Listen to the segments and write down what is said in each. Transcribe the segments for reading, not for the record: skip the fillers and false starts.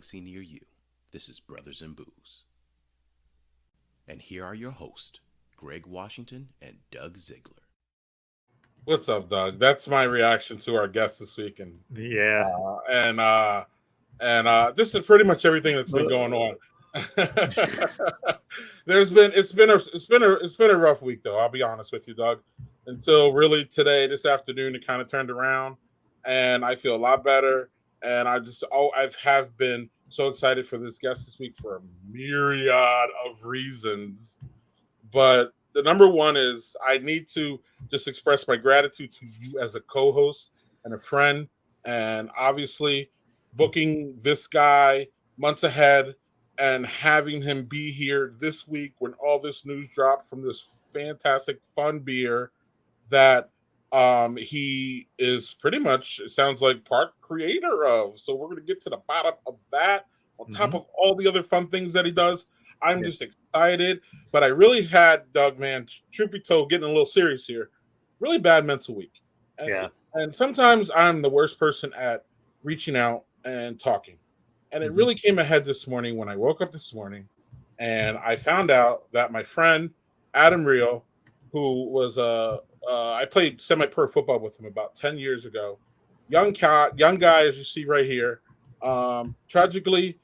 galaxy near you. This is Brothers in Booze. And here are your hosts, Greg Washington and Doug Ziegler. What's up, Doug? That's my reaction to our guest this week, and this is pretty much everything that's been going on. It's been a rough week, though. I'll be honest with you, Doug. Until really today, this afternoon, it kind of turned around, and I feel a lot better. And I have been so excited for this guest this week for a myriad of reasons, but the number one is I need to just express my gratitude to you as a co-host and a friend, and obviously booking this guy months ahead and having him be here this week when all this news dropped from this fantastic fun beer that he is pretty much, it sounds like, part creator of. So we're going to get to the bottom of that on top of all the other fun things that he does. I'm just excited, but I really had, Doug, man, truth be told, getting a little serious here, really bad mental week. And sometimes I'm the worst person at reaching out and talking. And it really came ahead this morning when I woke up this morning and I found out that my friend, Adam Reel, who was I played semi-pro football with him about 10 years ago, young guy, as you see right here. Tragically,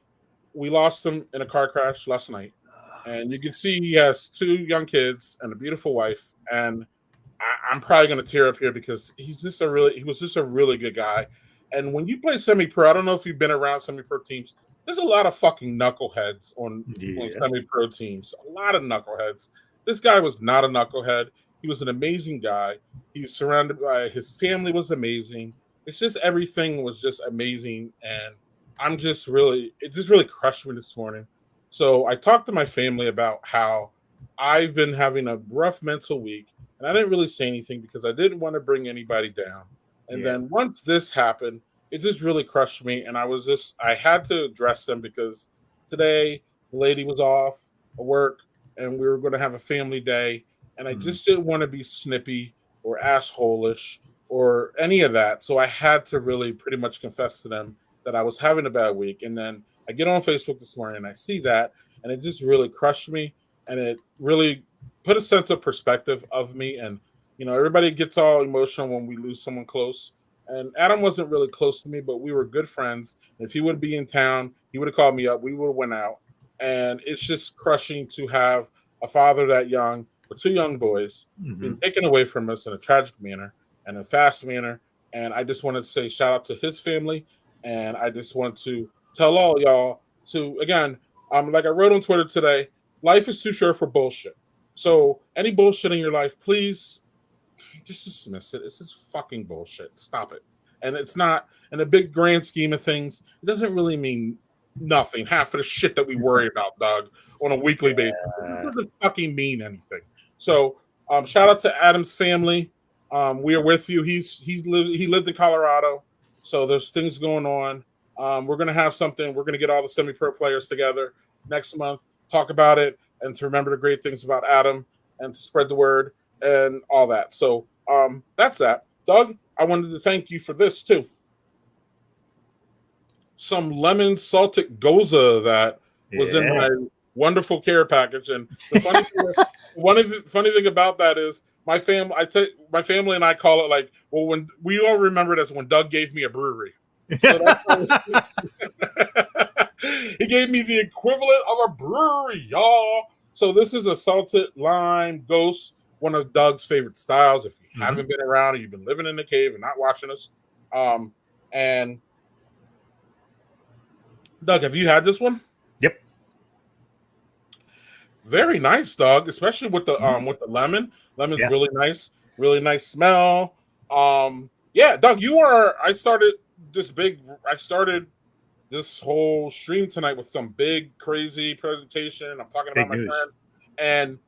we lost him in a car crash last night, and you can see he has 2 young kids and a beautiful wife. And I'm probably going to tear up here because he was just a really good guy. And when you play semi-pro, I don't know if you've been around semi-pro teams. There's a lot of fucking knuckleheads on semi-pro teams. A lot of knuckleheads. This guy was not a knucklehead. He was an amazing guy. He's surrounded by his family was amazing. It's just everything was just amazing, and it just really crushed me this morning. So I talked to my family about how I've been having a rough mental week, and I didn't really say anything because I didn't want to bring anybody down. And then once this happened, it just really crushed me, and I had to address them because today the lady was off of work, and we were going to have a family day, and I just didn't want to be snippy or assholish or any of that. So I had to really pretty much confess to them that I was having a bad week. And then I get on Facebook this morning and I see that, and it just really crushed me, and it really put a sense of perspective of me. And, everybody gets all emotional when we lose someone close. And Adam wasn't really close to me, but we were good friends. If he would be in town, he would have called me up. We would have went out. And it's just crushing to have a father that young, with 2 young boys, being taken away from us in a tragic manner and a fast manner. And I just wanted to say shout out to his family. And I just want to tell all y'all to, again, like I wrote on Twitter today, life is too short for bullshit. So any bullshit in your life, please just dismiss it. It's just fucking bullshit. Stop it. And it's not, in the big grand scheme of things, it doesn't really mean nothing. Half of the shit that we worry about, Doug, on a weekly basis. It doesn't fucking mean anything. So shout out to Adam's family. We are with you. He lived in Colorado, so there's things going on. We're gonna have something. We're gonna get all the semi-pro players together next month, talk about it, and to remember the great things about Adam and to spread the word and all that. So that's that. Doug, I wanted to thank you for this too. Some lemon salted goza that was in my wonderful care package. And the funny thing about that is my family and I call it like, well, when we all remember it as when Doug gave me a brewery. So he gave me the equivalent of a brewery, y'all. So this is a salted lime ghost, one of Doug's favorite styles. If you haven't been around and you've been living in the cave and not watching us, and Doug, have you had this one? Yep. Very nice, Doug, especially with the lemon. Lemon's really nice smell. Doug, I started this whole stream tonight with some big crazy presentation. I'm talking about my friend. And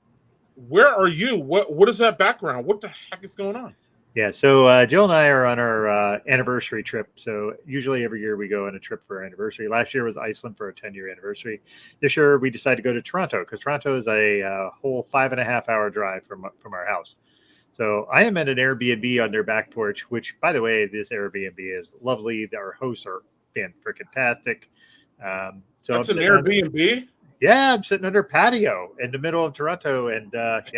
where are you? What is that background? What the heck is going on? Yeah, so Jill and I are on our anniversary trip. So usually every year we go on a trip for our anniversary. Last year was Iceland for a 10-year anniversary. This year we decided to go to Toronto because Toronto is a whole 5.5-hour drive from our house. So I am at an Airbnb on their back porch, which, by the way, this Airbnb is lovely. Our hosts are fan-freaking-tastic. So That's I'm an sitting Airbnb. I'm sitting under a patio in the middle of Toronto, and it's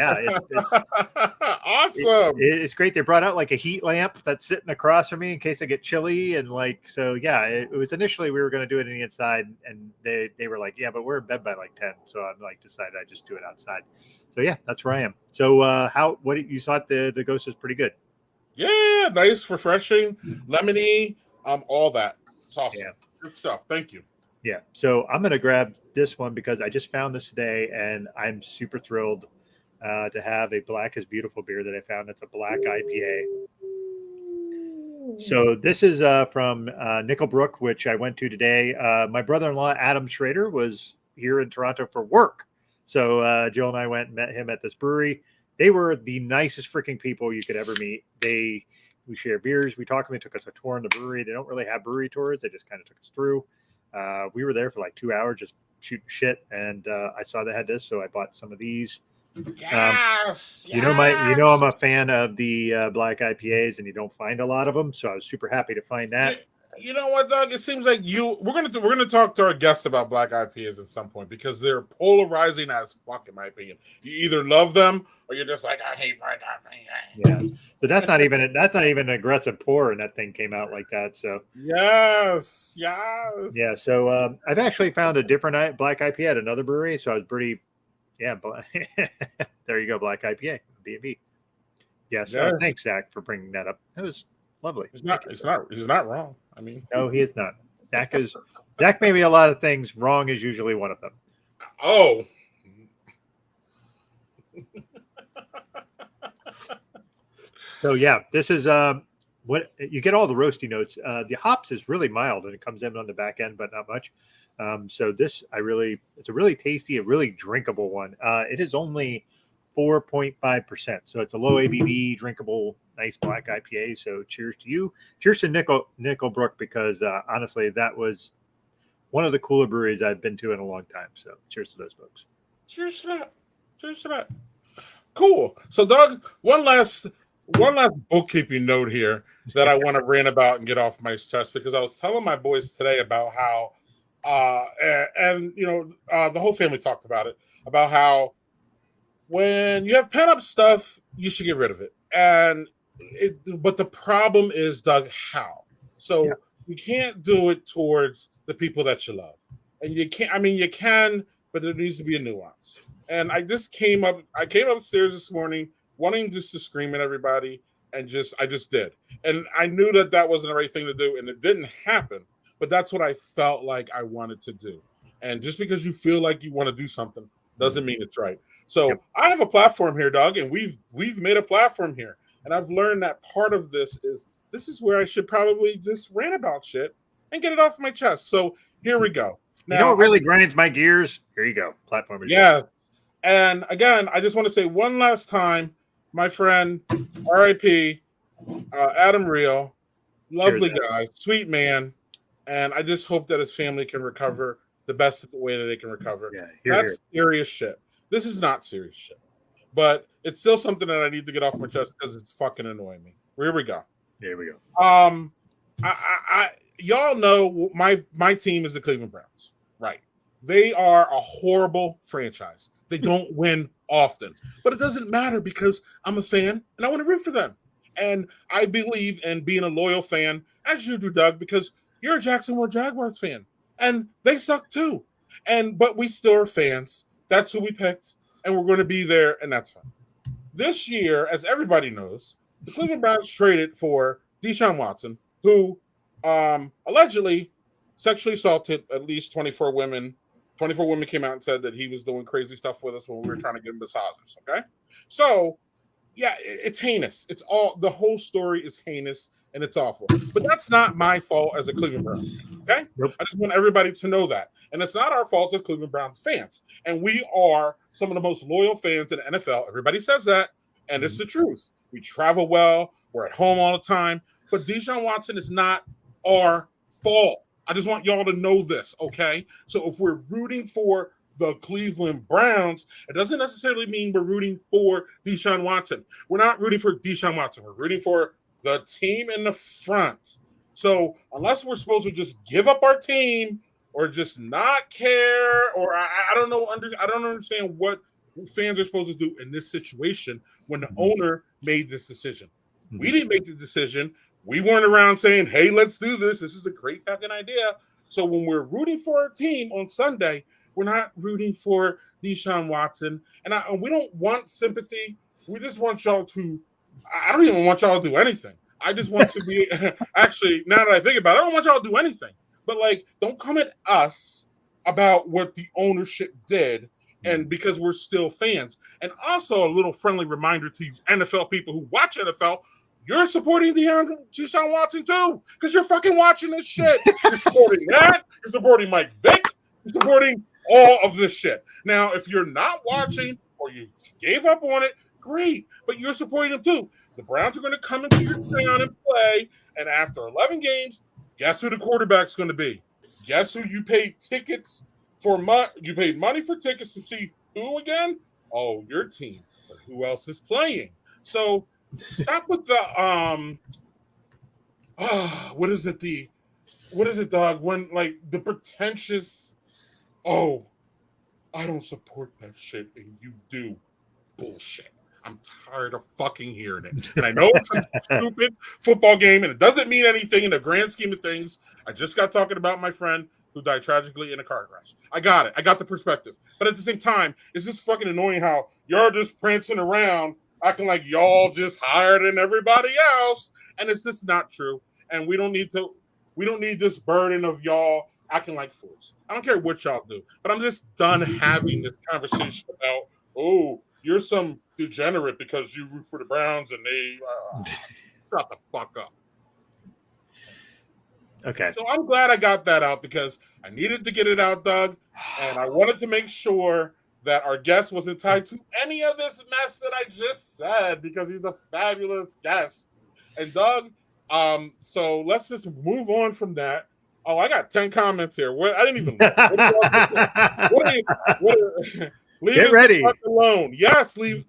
Awesome. it's great. They brought out like a heat lamp that's sitting across from me in case I get chilly, and it was initially we were going to do it in the inside, and they were like, yeah, but we're in bed by like 10, so I'm like decided I just do it outside. So yeah, that's where I am. So what you thought the Ghost was pretty good? Yeah, nice, refreshing, lemony, all that. It's awesome. Yeah. Good stuff. Thank you. Yeah. So I'm going to grab this one because I just found this today, and I'm super thrilled to have a Black is Beautiful beer that I found. It's a black IPA. So this is from Nickelbrook, which I went to today. My brother-in-law, Adam Schrader, was here in Toronto for work. So Jill and I went and met him at this brewery. They were the nicest freaking people you could ever meet. We shared beers. We talked to them. They took us a tour in the brewery. They don't really have brewery tours. They just kind of took us through. We were there for like 2 hours just shooting shit. And I saw they had this, so I bought some of these. Yes. You know I'm a fan of the black IPAs, and you don't find a lot of them, so I was super happy to find that. You know what, Doug? It seems like we're gonna talk to our guests about black IPAs at some point because they're polarizing as fuck, in my opinion. You either love them or you're just like, I hate black IPAs. Yeah, but that's not even an aggressive pour, and that thing came out like that. So yes. Yeah, so I've actually found a different black IPA at another brewery, so I was pretty. Yeah, there you go, black IPA, B&B. Yes, thanks, Zach, for bringing that up. That was lovely. He's not wrong. I mean, no, he is not. Zach may be a lot of things. Wrong is usually one of them. Oh. So yeah, this is what you get all the roasty notes. The hops is really mild and it comes in on the back end, but not much. So this it's a really tasty, a really drinkable one. It is only 4.5%. So it's a low ABV, drinkable, nice black IPA. So cheers to you. Cheers to Nickelbrook, because honestly, that was one of the cooler breweries I've been to in a long time. So cheers to those folks. Cheers to that. Cool. So Doug, one last bookkeeping note here that I want to rant about and get off my chest, because I was telling my boys today about how the whole family talked about it, about how when you have pent up stuff, you should get rid of it. But the problem is, Doug, how? So you can't do it towards the people that you love. And you can't, you can, but there needs to be a nuance. And I came upstairs this morning wanting just to scream at everybody, and I just did. And I knew that wasn't the right thing to do, and it didn't happen. But that's what I felt like I wanted to do. And just because you feel like you want to do something doesn't mean it's right. So I have a platform here, Doug, and we've made a platform here. And I've learned that part of this is where I should probably just rant about shit and get it off my chest. So here we go. Now, you know what really grinds my gears? Here you go. Platform. Yeah. And again, I just want to say one last time, my friend, R.I.P., Adam Reel, lovely guy, sweet man. And I just hope that his family can recover the best way that they can recover. Yeah, That's serious shit. This is not serious shit. But it's still something that I need to get off my chest because it's fucking annoying me. Here we go. Y'all know my team is the Cleveland Browns, right? They are a horrible franchise. They don't win often, but it doesn't matter because I'm a fan and I want to root for them. And I believe in being a loyal fan, as you do, Doug, because you're a Jacksonville Jaguars fan and they suck too. But we still are fans. That's who we picked, and we're going to be there, and that's fine. This year, as everybody knows, the Cleveland Browns traded for Deshaun Watson, who allegedly sexually assaulted at least 24 women. 24 women came out and said that he was doing crazy stuff with us when we were trying to give him massages, okay? So, yeah, it's heinous. The whole story is heinous, and it's awful. But that's not my fault as a Cleveland Browns fan, okay? Nope. I just want everybody to know that. And it's not our fault as Cleveland Browns fans. And we are some of the most loyal fans in the NFL. Everybody says that, and it's the truth. We travel well. We're at home all the time. But Deshaun Watson is not our fault. I just want y'all to know this, okay? So if we're rooting for the Cleveland Browns, it doesn't necessarily mean we're rooting for Deshaun Watson. We're not rooting for Deshaun Watson. We're rooting for the team in the front. So unless we're supposed to just give up our team or just not care, or I don't know. I don't understand what fans are supposed to do in this situation when the owner made this decision. We didn't make the decision. We weren't around saying, "Hey, let's do this. This is a great fucking idea." So when we're rooting for our team on Sunday, we're not rooting for Deshaun Watson, and we don't want sympathy. We just want y'all to. I don't even want y'all to do anything. I just want to be. Actually, now that I think about it, I don't want y'all to do anything. But like, don't come at us about what the ownership did, and because we're still fans. And also a little friendly reminder to you NFL people who watch NFL. You're supporting Deshaun Watson too, because you're fucking watching this shit. You're supporting that. You're supporting Mike Vick. You're supporting all of this shit. Now, if you're not watching or you gave up on it, great. But you're supporting them too. The Browns are going to come into your town and play. And after 11 games, guess who the quarterback's going to be? Guess who you paid tickets for? You paid money for tickets to see who again? Oh, your team. But who else is playing? So stop with the what is it, dog? When like the pretentious, oh, I don't support that shit and you do. Bullshit. I'm tired of fucking hearing it. And I know it's a stupid football game and it doesn't mean anything in the grand scheme of things. I just got talking about my friend who died tragically in a car crash. I got it. I got the perspective. But at the same time, it's just fucking annoying how you're just prancing around acting like y'all just higher than everybody else. And it's just not true. And we don't need this burden of y'all acting like fools. I don't care what y'all do. But I'm just done having this conversation about, oh, you're some degenerate because you root for the Browns and they shut the fuck up. Okay. So I'm glad I got that out because I needed to get it out, Doug. And I wanted to make sure that our guest wasn't tied to any of this mess that I just said because he's a fabulous guest. And Doug, so let's just move on from that. Oh, I got 10 comments here. I didn't even leave Get us ready. The fuck alone. Yes, let's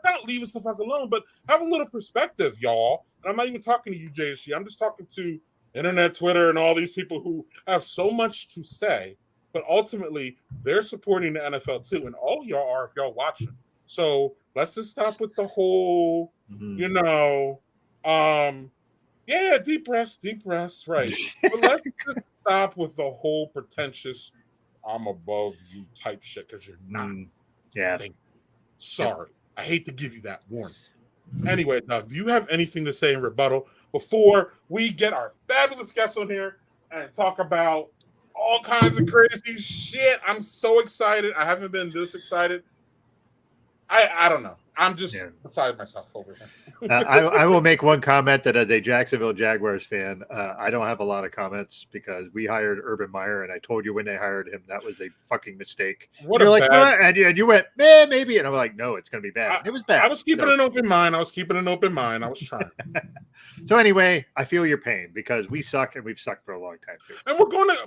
not leave us the fuck alone, but have a little perspective, y'all. And I'm not even talking to you, JSG. I'm just talking to internet, Twitter, and all these people who have so much to say, but ultimately they're supporting the NFL too. And all y'all are if y'all watching. So let's just stop with the whole, yeah, deep breaths, right. But let's just stop with the whole pretentious I'm above you type shit because you're not. Yeah. Sorry. I hate to give you that warning. Anyway, Doug, do you have anything to say in rebuttal before we get our fabulous guests on here and talk about all kinds of crazy shit? I'm so excited. I haven't been this excited. I don't know. I'm just beside myself over here. I will make one comment that as a Jacksonville Jaguars fan, I don't have a lot of comments because we hired Urban Meyer, and I told you when they hired him that was a fucking mistake. What You're a like, bad... and you went, maybe, and I'm like, no, it's going to be bad. It was bad. I was keeping an open mind. I was trying. So anyway, I feel your pain because we suck and we've sucked for a long time too. And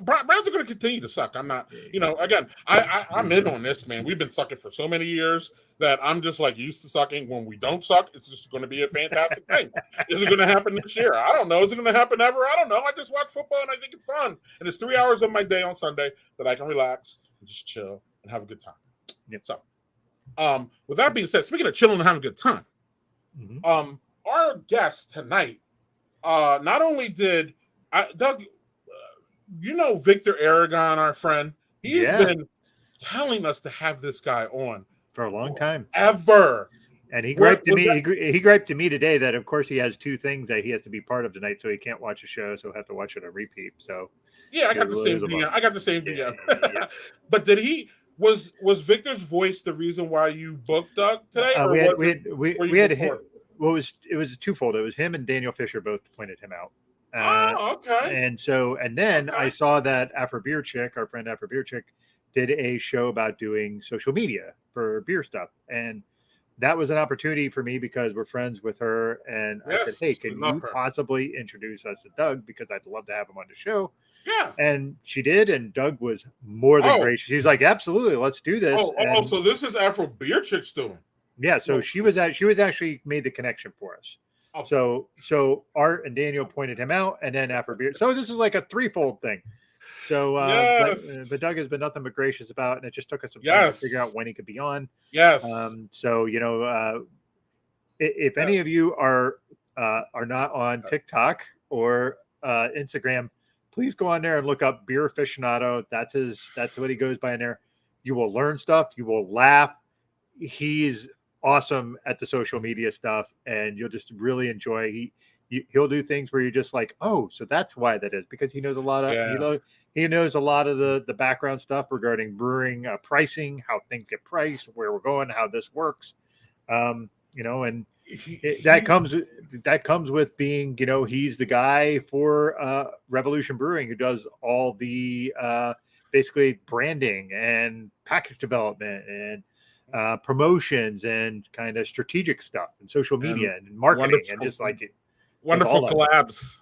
Browns are going to continue to suck. I'm not, again, I'm in on this, man. We've been sucking for so many years that I'm just like used to sucking. When we don't suck, it's just going to be a fantastic thing. Is it going to happen this year? I don't know. Is it going to happen ever? I don't know. I just watch football and I think it's fun. And it's 3 hours of my day on Sunday that I can relax and just chill and have a good time. Yep. So, with that being said, speaking of chilling and having a good time, our guest tonight, not only did Doug, Victor Aragon, our friend, he's been telling us to have this guy on for a long time. Ever. And he griped to me. He griped to me today that, of course, he has two things that he has to be part of tonight, so he can't watch the show, so he'll have to watch it on repeat. So, I got the same DM. Yeah. But did he? Was Victor's voice the reason why you booked Doug today? We had him. Well, it was twofold. It was him and Daniel Fisher both pointed him out. Okay. And then I saw that Afro Beer Chick, our friend Afro Beer Chick, did a show about doing social media for beer stuff, and that was an opportunity for me because we're friends with her. And I said, hey, can you possibly introduce us to Doug? Because I'd love to have him on the show. Yeah. And she did. And Doug was more than gracious. She's like, absolutely. Let's do this. So this is Afro Beer Chick's doing. Yeah. So she was actually made the connection for us. Oh. So Art and Daniel pointed him out, and then Afro Beer. So this is like a threefold thing. So, Yes. but Doug has been nothing but gracious about, and it just took us some time to Yes. figure out when he could be on. Yes. So, if any of you are not on TikTok or Instagram, please go on there and look up Beer Aficionado. That's what he goes by in there. You will learn stuff. You will laugh. He's awesome at the social media stuff, and you'll just really enjoy. He'll do things where you're just like, oh, so that's why that is, because he knows a lot of he knows a lot of the background stuff regarding brewing, pricing, how things get priced, where we're going, how this works. And that comes with being, he's the guy for Revolution Brewing who does all the basically branding and package development and promotions and kind of strategic stuff and social media and marketing and just like it. Wonderful collabs.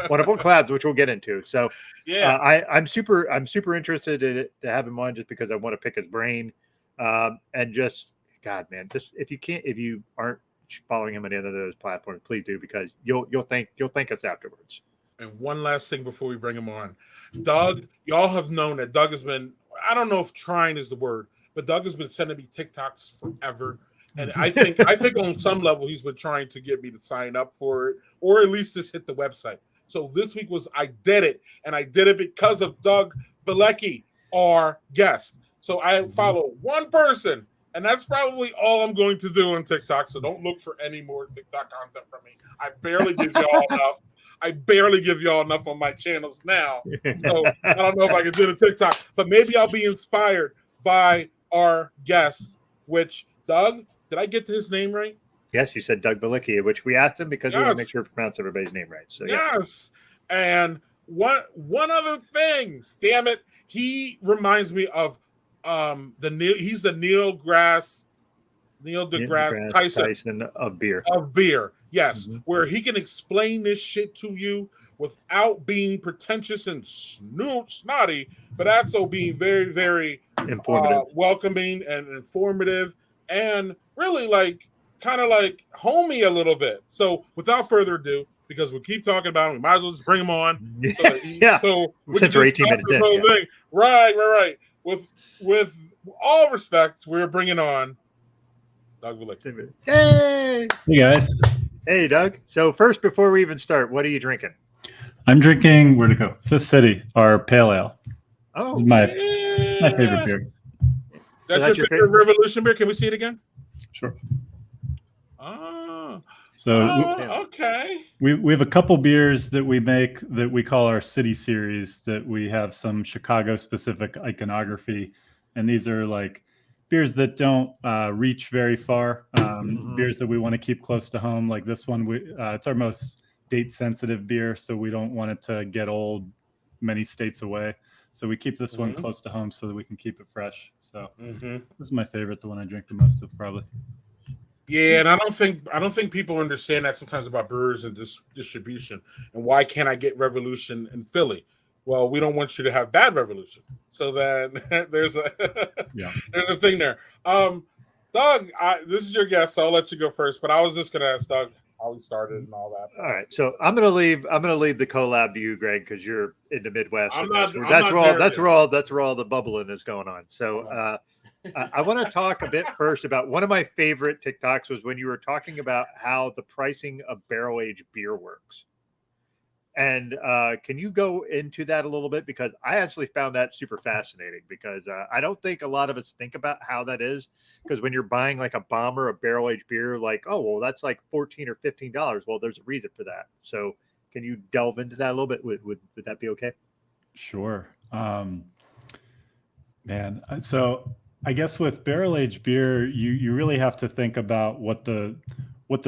Wonderful collabs, which we'll get into. So yeah, I'm super interested to have him on just because I want to pick his brain. And just, God, man, just if you aren't following him on any of those platforms, please do, because you'll thank us afterwards. And one last thing before we bring him on, Doug, y'all have known that Doug has been, I don't know if trying is the word, but Doug has been sending me TikToks forever. And I think on some level he's been trying to get me to sign up for it, or at least just hit the website. So this week I did it, and I did it because of Doug Veliky, our guest. So I follow one person, and that's probably all I'm going to do on TikTok. So don't look for any more TikTok content from me. I barely give y'all enough. I barely give y'all enough on my channels now. So I don't know if I can do the TikTok, but maybe I'll be inspired by our guest, which Doug, did I get his name right? Yes, you said Doug Veliky, which we asked him because we want to make sure we pronounce everybody's name right. So yes. And one other thing, damn it, he reminds me of he's the Neil deGrasse Tyson of beer. Yes, where he can explain this shit to you without being pretentious and snotty, but also being very, very informative, welcoming and informative, and really kind of like homey a little bit. So without further ado, because we keep talking about him, we might as well just bring him on. So we since we're 18 minutes in. Thing. Right. With all respect, we're bringing on Doug Veliky. Hey guys. Hey Doug. So first, before we even start, what are you drinking? I'm drinking, where'd it go? Fifth City, our pale ale. Oh, this is my favorite beer. That's your favorite Revolution beer? Can we see it again? Sure. Okay. We have a couple beers that we make that we call our City Series, that we have some Chicago specific iconography, and these are like beers that don't reach very far, beers that we want to keep close to home. Like this one, it's our most date sensitive beer, so we don't want it to get old many states away. So we keep this one close to home so that we can keep it fresh. So this is my favorite, the one I drink the most of, probably. Yeah, and I don't think people understand that sometimes about brewers and distribution. And why can't I get Revolution in Philly? Well, we don't want you to have bad Revolution. So then there's a thing there. Doug, this is your guest, so I'll let you go first. But I was just gonna ask Doug how he started and all that. All right, so I'm gonna leave the collab to you, Greg, because you're in the Midwest. That's where all the bubbling is going on. So I want to talk a bit first about one of my favorite TikToks was when you were talking about how the pricing of barrel-aged beer works. And can you go into that a little bit? Because I actually found that super fascinating, because I don't think a lot of us think about how that is. Because when you're buying like a bomber, a barrel-aged beer, like, oh, well, that's like $14 or $15. Well, there's a reason for that. So can you delve into that a little bit? Would that be okay? Sure. Man, so I guess with barrel-aged beer, you really have to think about what the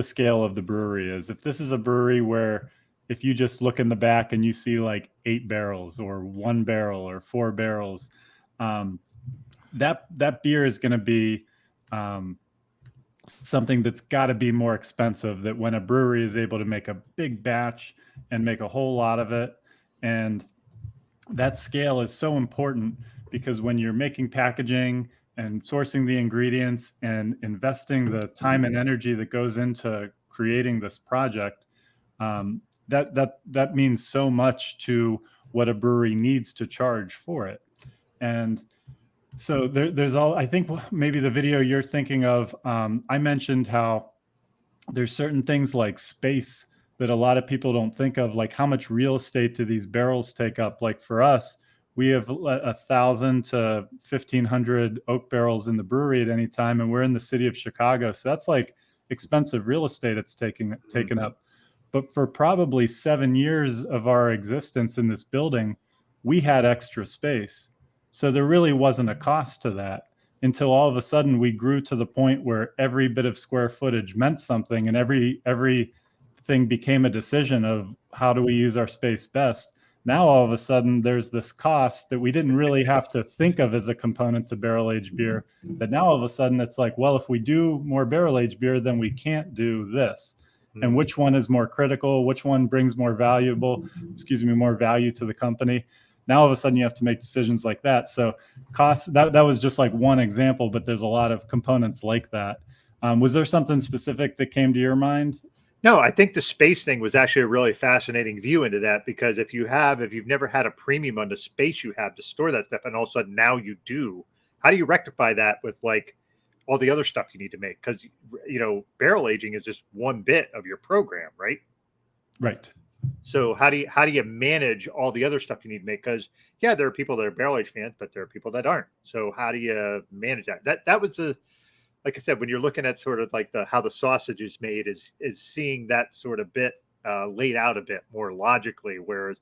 scale of the brewery is. If this is a brewery where if you just look in the back and you see like 8 barrels or 1 barrel or 4 barrels, that beer is going to be something that's got to be more expensive. That when a brewery is able to make a big batch and make a whole lot of it, and that scale is so important, because when you're making packaging and sourcing the ingredients and investing the time and energy that goes into creating this project, that means so much to what a brewery needs to charge for it. And so there's all, I think maybe the video you're thinking of, I mentioned how there's certain things like space that a lot of people don't think of, like how much real estate do these barrels take up? Like for us, we have 1,000 to 1,500 oak barrels in the brewery at any time, and we're in the city of Chicago. So that's like expensive real estate it's taken up. But for probably 7 years of our existence in this building, we had extra space. So there really wasn't a cost to that until all of a sudden we grew to the point where every bit of square footage meant something, and everything became a decision of how do we use our space best. Now all of a sudden there's this cost that we didn't really have to think of as a component to barrel-aged beer, that now all of a sudden it's like, well, if we do more barrel-aged beer, then we can't do this. And which one is more critical? Which one brings more value to the company? Now all of a sudden you have to make decisions like that. So costs, that was just like one example, but there's a lot of components like that. Was there something specific that came to your mind? No, I think the space thing was actually a really fascinating view into that, because if you've never had a premium on the space you have to store that stuff, and all of a sudden now you do, how do you rectify that with like all the other stuff you need to make? Because, barrel aging is just one bit of your program, right? Right. So how do you manage all the other stuff you need to make? Because there are people that are barrel age fans, but there are people that aren't. So how do you manage that? That was like I said, when you're looking at sort of like how the sausage is made, is seeing that sort of bit laid out a bit more logically, whereas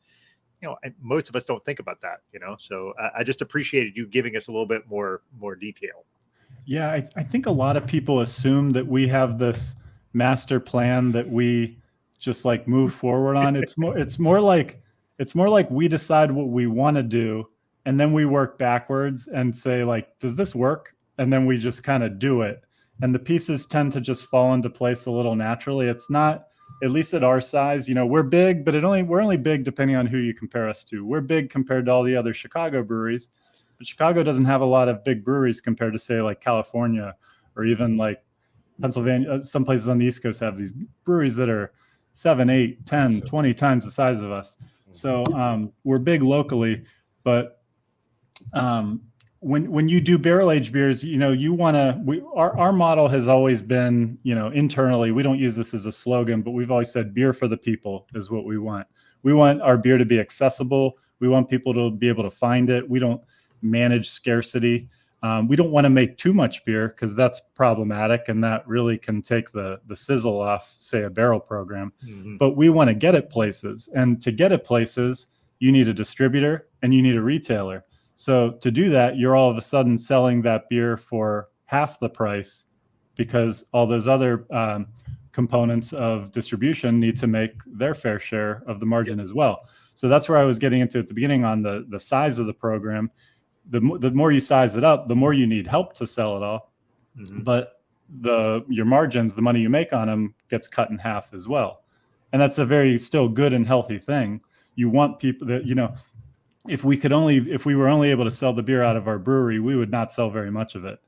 most of us don't think about that. So I just appreciated you giving us a little bit more detail. Yeah, I think a lot of people assume that we have this master plan that we just like move forward on. It's more like we decide what we want to do, and then we work backwards and say like, does this work? And then we just kind of do it. And the pieces tend to just fall into place a little naturally. It's not, at least at our size, we're big, but we're only big depending on who you compare us to. We're big compared to all the other Chicago breweries, but Chicago doesn't have a lot of big breweries compared to say like California or even like Pennsylvania. Some places on the East Coast have these breweries that are 7, 8, 10, 20 times the size of us. So we're big locally, but when you do barrel aged beers, our model has always been, internally, we don't use this as a slogan, but we've always said beer for the people is what we want. We want our beer to be accessible. We want people to be able to find it. We don't manage scarcity. We don't want to make too much beer because that's problematic, and that really can take the sizzle off, say, a barrel program. Mm-hmm. But we want to get it places, and to get it places, you need a distributor and you need a retailer. So to do that, you're all of a sudden selling that beer for half the price, because all those other components of distribution need to make their fair share of the margin as well. So that's where I was getting into at the beginning on the size of the program. The more you size it up, the more you need help to sell it all. Mm-hmm. But your margins, the money you make on them, gets cut in half as well. And that's a very still good and healthy thing. You want people that, if we were only able to sell the beer out of our brewery, we would not sell very much of it.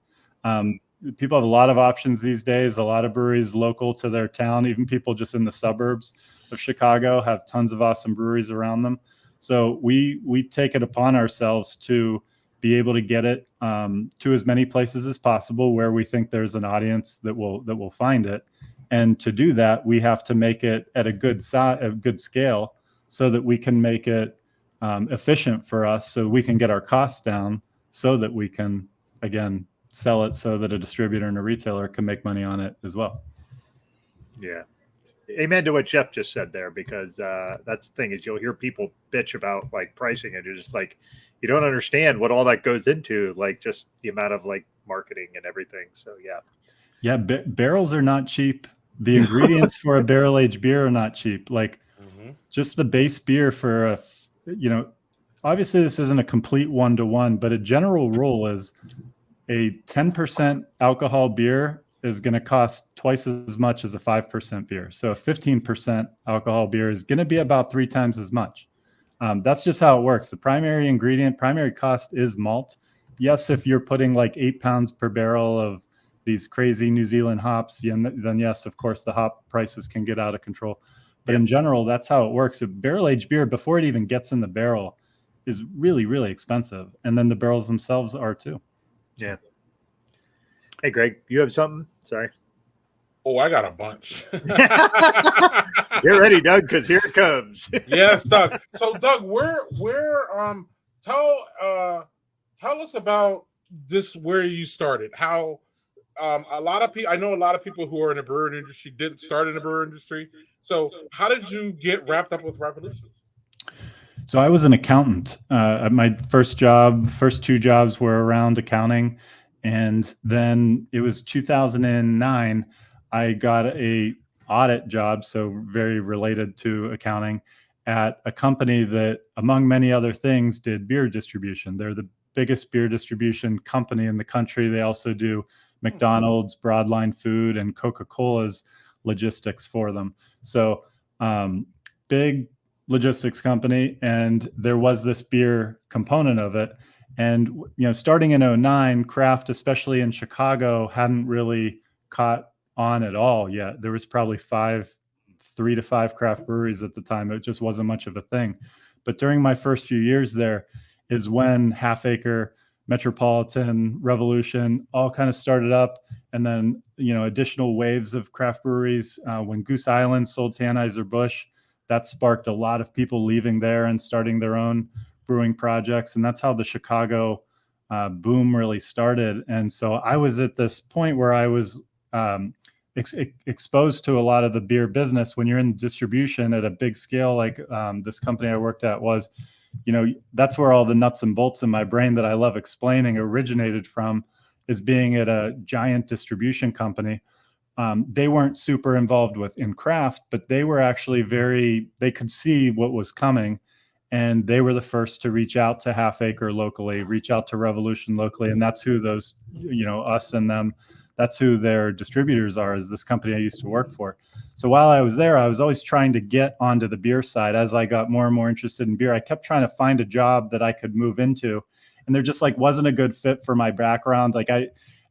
People have a lot of options these days. A lot of breweries local to their town, even people just in the suburbs of Chicago, have tons of awesome breweries around them. So we take it upon ourselves to be able to get it to as many places as possible where we think there's an audience that will find it. And to do that, we have to make it at a good scale so that we can make it efficient for us, so we can get our costs down, so that we can, again, sell it so that a distributor and a retailer can make money on it as well. Yeah. Amen to what Jeff just said there, because that's the thing is you'll hear people bitch about like pricing, and you're just like, you don't understand what all that goes into, like just the amount of like marketing and everything. So yeah. Barrels are not cheap. The ingredients for a barrel aged beer are not cheap. Like just the base beer for obviously this isn't a complete 1-to-1, but a general rule is a 10% alcohol beer is going to cost twice as much as a 5% beer. So a 15% alcohol beer is going to be about 3 times as much. That's just how it works. The primary cost is malt. Yes, if you're putting like 8 pounds per barrel of these crazy New Zealand hops, then yes, of course, the hop prices can get out of control. But in general, that's how it works. A barrel-aged beer, before it even gets in the barrel, is really, really expensive. And then the barrels themselves are too. Yeah. Hey, Greg, you have something? Sorry. Oh, I got a bunch. Get ready, Doug, because here it comes. Yes, Doug. So, Doug, tell us about this, where you started. How a lot of people, I know a lot of people who are in the brewing industry didn't start in the brewing industry. So, how did you get wrapped up with Revolution? So I was an accountant. My first two jobs were around accounting. And then it was 2009, I got a audit job, so very related to accounting, at a company that, among many other things, did beer distribution. They're the biggest beer distribution company in the country. They also do McDonald's, Broadline Food, and Coca-Cola's logistics for them. So big logistics company, and there was this beer component of it. And starting in 2009, craft, especially in Chicago, hadn't really caught on at all yet. There was probably 3 to 5 craft breweries at the time. It just wasn't much of a thing. But during my first few years there is when Half Acre, Metropolitan, Revolution all kind of started up. And then, additional waves of craft breweries. When Goose Island sold to Anheuser-Busch, that sparked a lot of people leaving there and starting their own brewing projects. And that's how the Chicago boom really started. And so I was at this point where I was exposed to a lot of the beer business. When you're in distribution at a big scale, like this company I worked at was, that's where all the nuts and bolts in my brain that I love explaining originated from, is being at a giant distribution company. They weren't super involved in craft, but they were actually they could see what was coming. And they were the first to reach out to Half Acre locally, reach out to Revolution locally. And that's who those, us and them, that's who their distributors are, is this company I used to work for. So while I was there, I was always trying to get onto the beer side. As I got more and more interested in beer, I kept trying to find a job that I could move into. And there just wasn't a good fit for my background.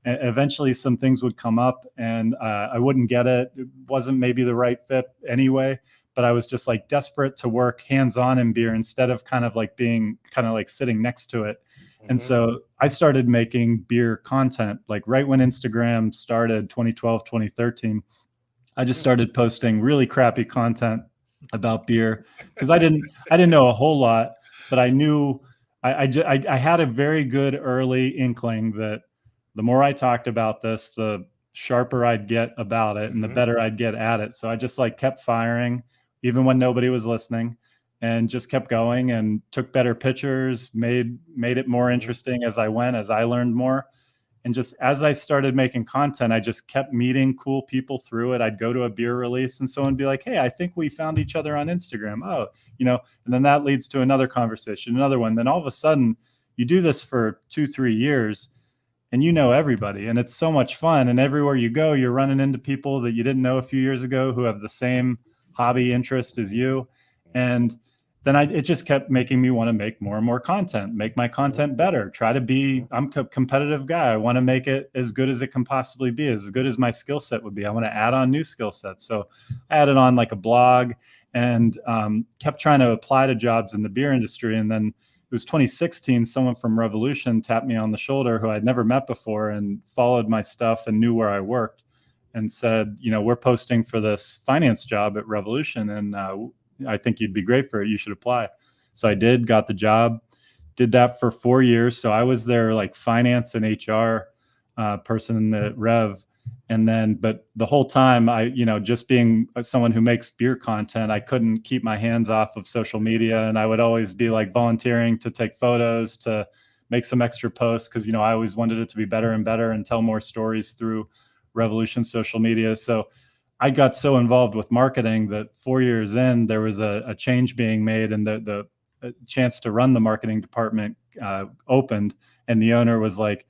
Eventually some things would come up and I wouldn't get it. It wasn't maybe the right fit anyway. But I was just desperate to work hands-on in beer instead of being sitting next to it. Mm-hmm. And so I started making beer content, right when Instagram started, 2012, 2013. I just started posting really crappy content about beer because I didn't know a whole lot, but I knew I had a very good early inkling that the more I talked about this, the sharper I'd get about it and the better I'd get at it. So I just kept firing, even when nobody was listening, and just kept going and took better pictures, made it more interesting as I went, as I learned more. And just as I started making content, I just kept meeting cool people through it. I'd go to a beer release and someone would be like, hey, I think we found each other on Instagram. Oh, and then that leads to another conversation, another one. Then all of a sudden you do this for 2-3 years and everybody, and it's so much fun. And everywhere you go, you're running into people that you didn't know a few years ago who have the same hobby interest as you. And then it just kept making me want to make more and more content, make my content better, I'm a competitive guy. I want to make it as good as it can possibly be, as good as my skill set would be. I want to add on new skill sets. So I added on a blog and kept trying to apply to jobs in the beer industry. And then it was 2016, someone from Revolution tapped me on the shoulder who I'd never met before and followed my stuff and knew where I worked, and said, we're posting for this finance job at Revolution, and I think you'd be great for it. You should apply. So I did, got the job, did that for 4 years. So I was their finance and HR person at Rev. And then, but the whole time just being someone who makes beer content, I couldn't keep my hands off of social media. And I would always be volunteering to take photos, to make some extra posts. Cause I always wanted it to be better and better and tell more stories through Revolution social media. So I got so involved with marketing that 4 years in, there was a change being made, and the chance to run the marketing department opened. And the owner was like,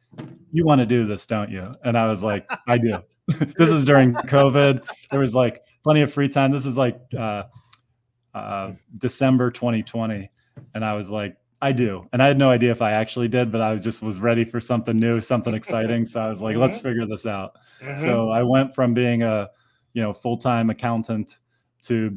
you want to do this, don't you? And I was like, I do. This is during COVID. There was plenty of free time. This is December 2020. And I was like, I do. And I had no idea if I actually did, but I was ready for something new, something exciting. So I was like, let's figure this out. So I went from being a full-time accountant to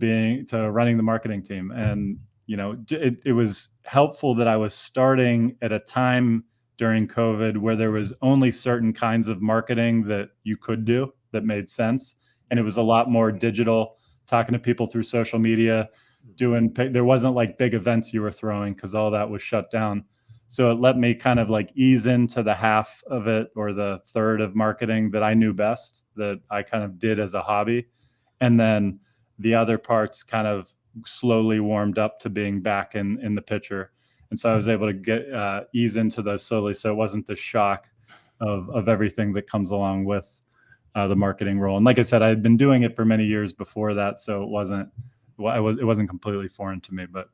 running the marketing team. And, it was helpful that I was starting at a time during COVID where there was only certain kinds of marketing that you could do that made sense. And it was a lot more digital, talking to people through social media, there wasn't like big events you were throwing because all that was shut down. So it let me kind of like ease into the half of it or the third of marketing that I knew best, that I kind of did as a hobby. And then the other parts kind of slowly warmed up to being back in the picture. And so I was able to get ease into those slowly. So it wasn't the shock of everything that comes along with the marketing role. And like I said, I had been doing it for many years before that. So it wasn't completely foreign to me, but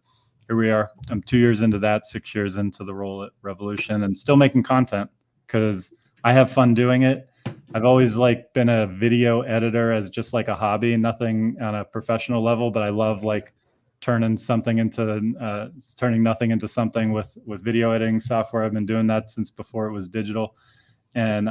here we are. I'm 2 years into that, 6 years into the role at Revolution, and still making content because I have fun doing it. I've always like been a video editor as just like a hobby, nothing on a professional level, but I love like turning nothing into something with video editing software. I've been doing that since before it was digital. And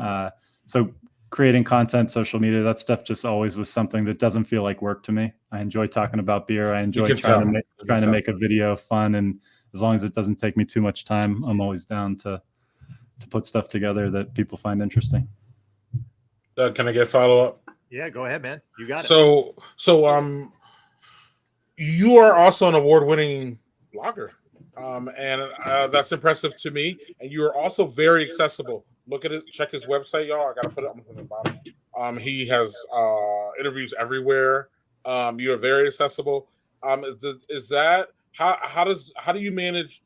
so creating content, social media, that stuff just always was something that doesn't feel like work to me. I enjoy talking about beer. I enjoy trying to make a video fun. And as long as it doesn't take me too much time, I'm always down to put stuff together that people find interesting. Doug, can I get follow up? Yeah, go ahead, man. You got it. So you are also an award-winning blogger, and that's impressive to me. And you are also very accessible. Look at it. Check his website, y'all. I gotta put it on the bottom. He has interviews everywhere. You are very accessible. Is that how do you manage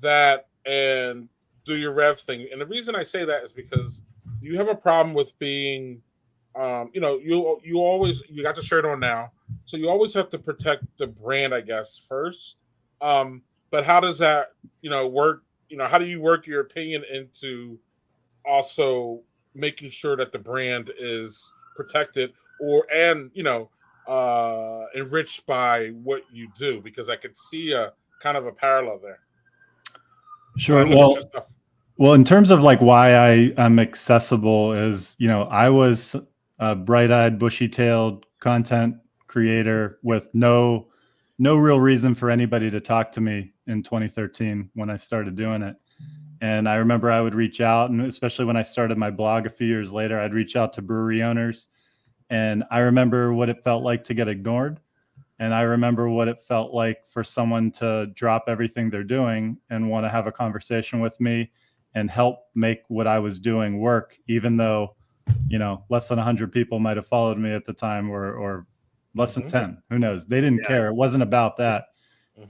that and do your rev thing? And the reason I say that is because do you have a problem with being, you got the shirt on now, so you always have to protect the brand, I guess, first. But how does that, work? How do you work your opinion into also making sure that the brand is protected and enriched by what you do? Because I could see a kind of a parallel there. Sure. Well, in terms of like why I am accessible is, I was a bright-eyed, bushy-tailed content creator with no real reason for anybody to talk to me in 2013 when I started doing it. And I remember I would reach out, and especially when I started my blog a few years later, I'd reach out to brewery owners. And I remember what it felt like to get ignored. And I remember what it felt like for someone to drop everything they're doing and want to have a conversation with me and help make what I was doing work, even though, less than 100 people might have followed me at the time or less than 10, who knows? They didn't care. It wasn't about that.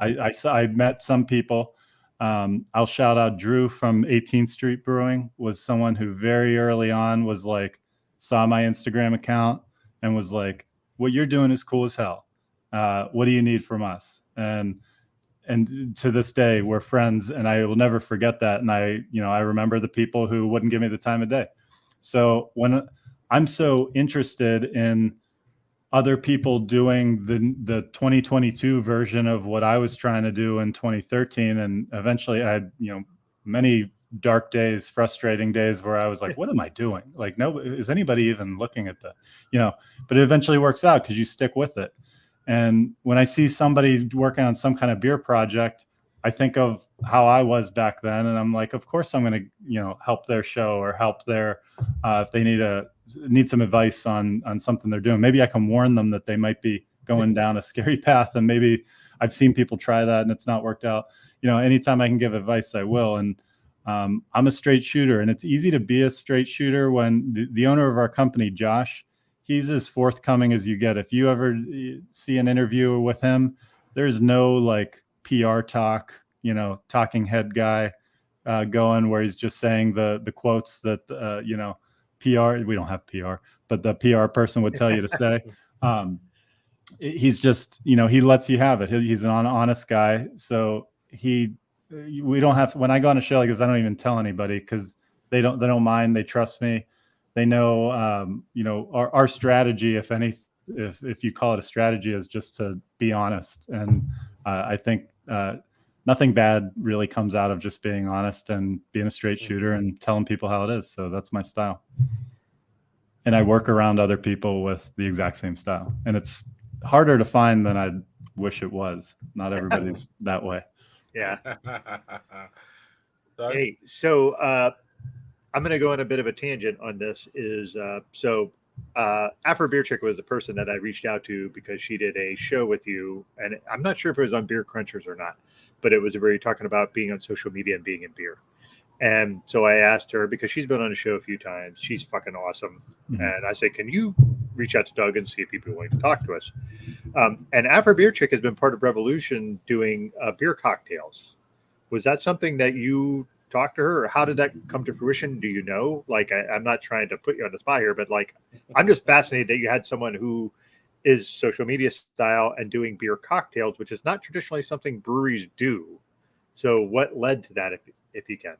I met some people. I'll shout out Drew from 18th Street Brewing, was someone who very early on was like, saw my Instagram account and was like, what you're doing is cool as hell. What do you need from us? And to this day, we're friends, and I will never forget that. And I remember the people who wouldn't give me the time of day. So when I'm so interested in other people doing the 2022 version of what I was trying to do in 2013, and eventually I had many dark days, frustrating days where I was like, what am I doing? Like, no, is anybody even looking at but it eventually works out because you stick with it. And when I see somebody working on some kind of beer project, I think of how I was back then, and I'm like, of course I'm going to, help their show or help their, if they need some advice on something they're doing. Maybe I can warn them that they might be going down a scary path, and maybe I've seen people try that and it's not worked out. Anytime I can give advice, I will. And I'm a straight shooter, and it's easy to be a straight shooter when the owner of our company, Josh, he's as forthcoming as you get. If you ever see an interview with him, there's no like PR talk, talking head guy going where he's just saying the quotes that, PR, we don't have PR, but the PR person would tell you to say. He's just, he lets you have it. He's an honest guy. So we don't have, when I go on a show like this, I don't even tell anybody because they don't mind. They trust me. They know, our strategy, if you call it a strategy, is just to be honest. And I think nothing bad really comes out of just being honest and being a straight shooter and telling people how it is. So that's my style. And I work around other people with the exact same style. And it's harder to find than I wish it was. Not everybody's that way. Yeah. Doug? Hey, so I'm going to go on a bit of a tangent on this. Afro Beer Chick was the person that I reached out to because she did a show with you, and I'm not sure if it was on Beer Crunchers or not, but it was where you're talking about being on social media and being in beer. And so I asked her, because she's been on the show a few times, she's fucking awesome. Mhm. And I said, can you reach out to Doug and see if he'd be willing to talk to us? And Afro Beer Chick has been part of Revolution doing beer cocktails. Was that something that you talked to her, or how did that come to fruition? Do you know? Like, I'm not trying to put you on the spot here, but like, I'm just fascinated that you had someone who is social media style and doing beer cocktails, which is not traditionally something breweries do. So what led to that, if you can?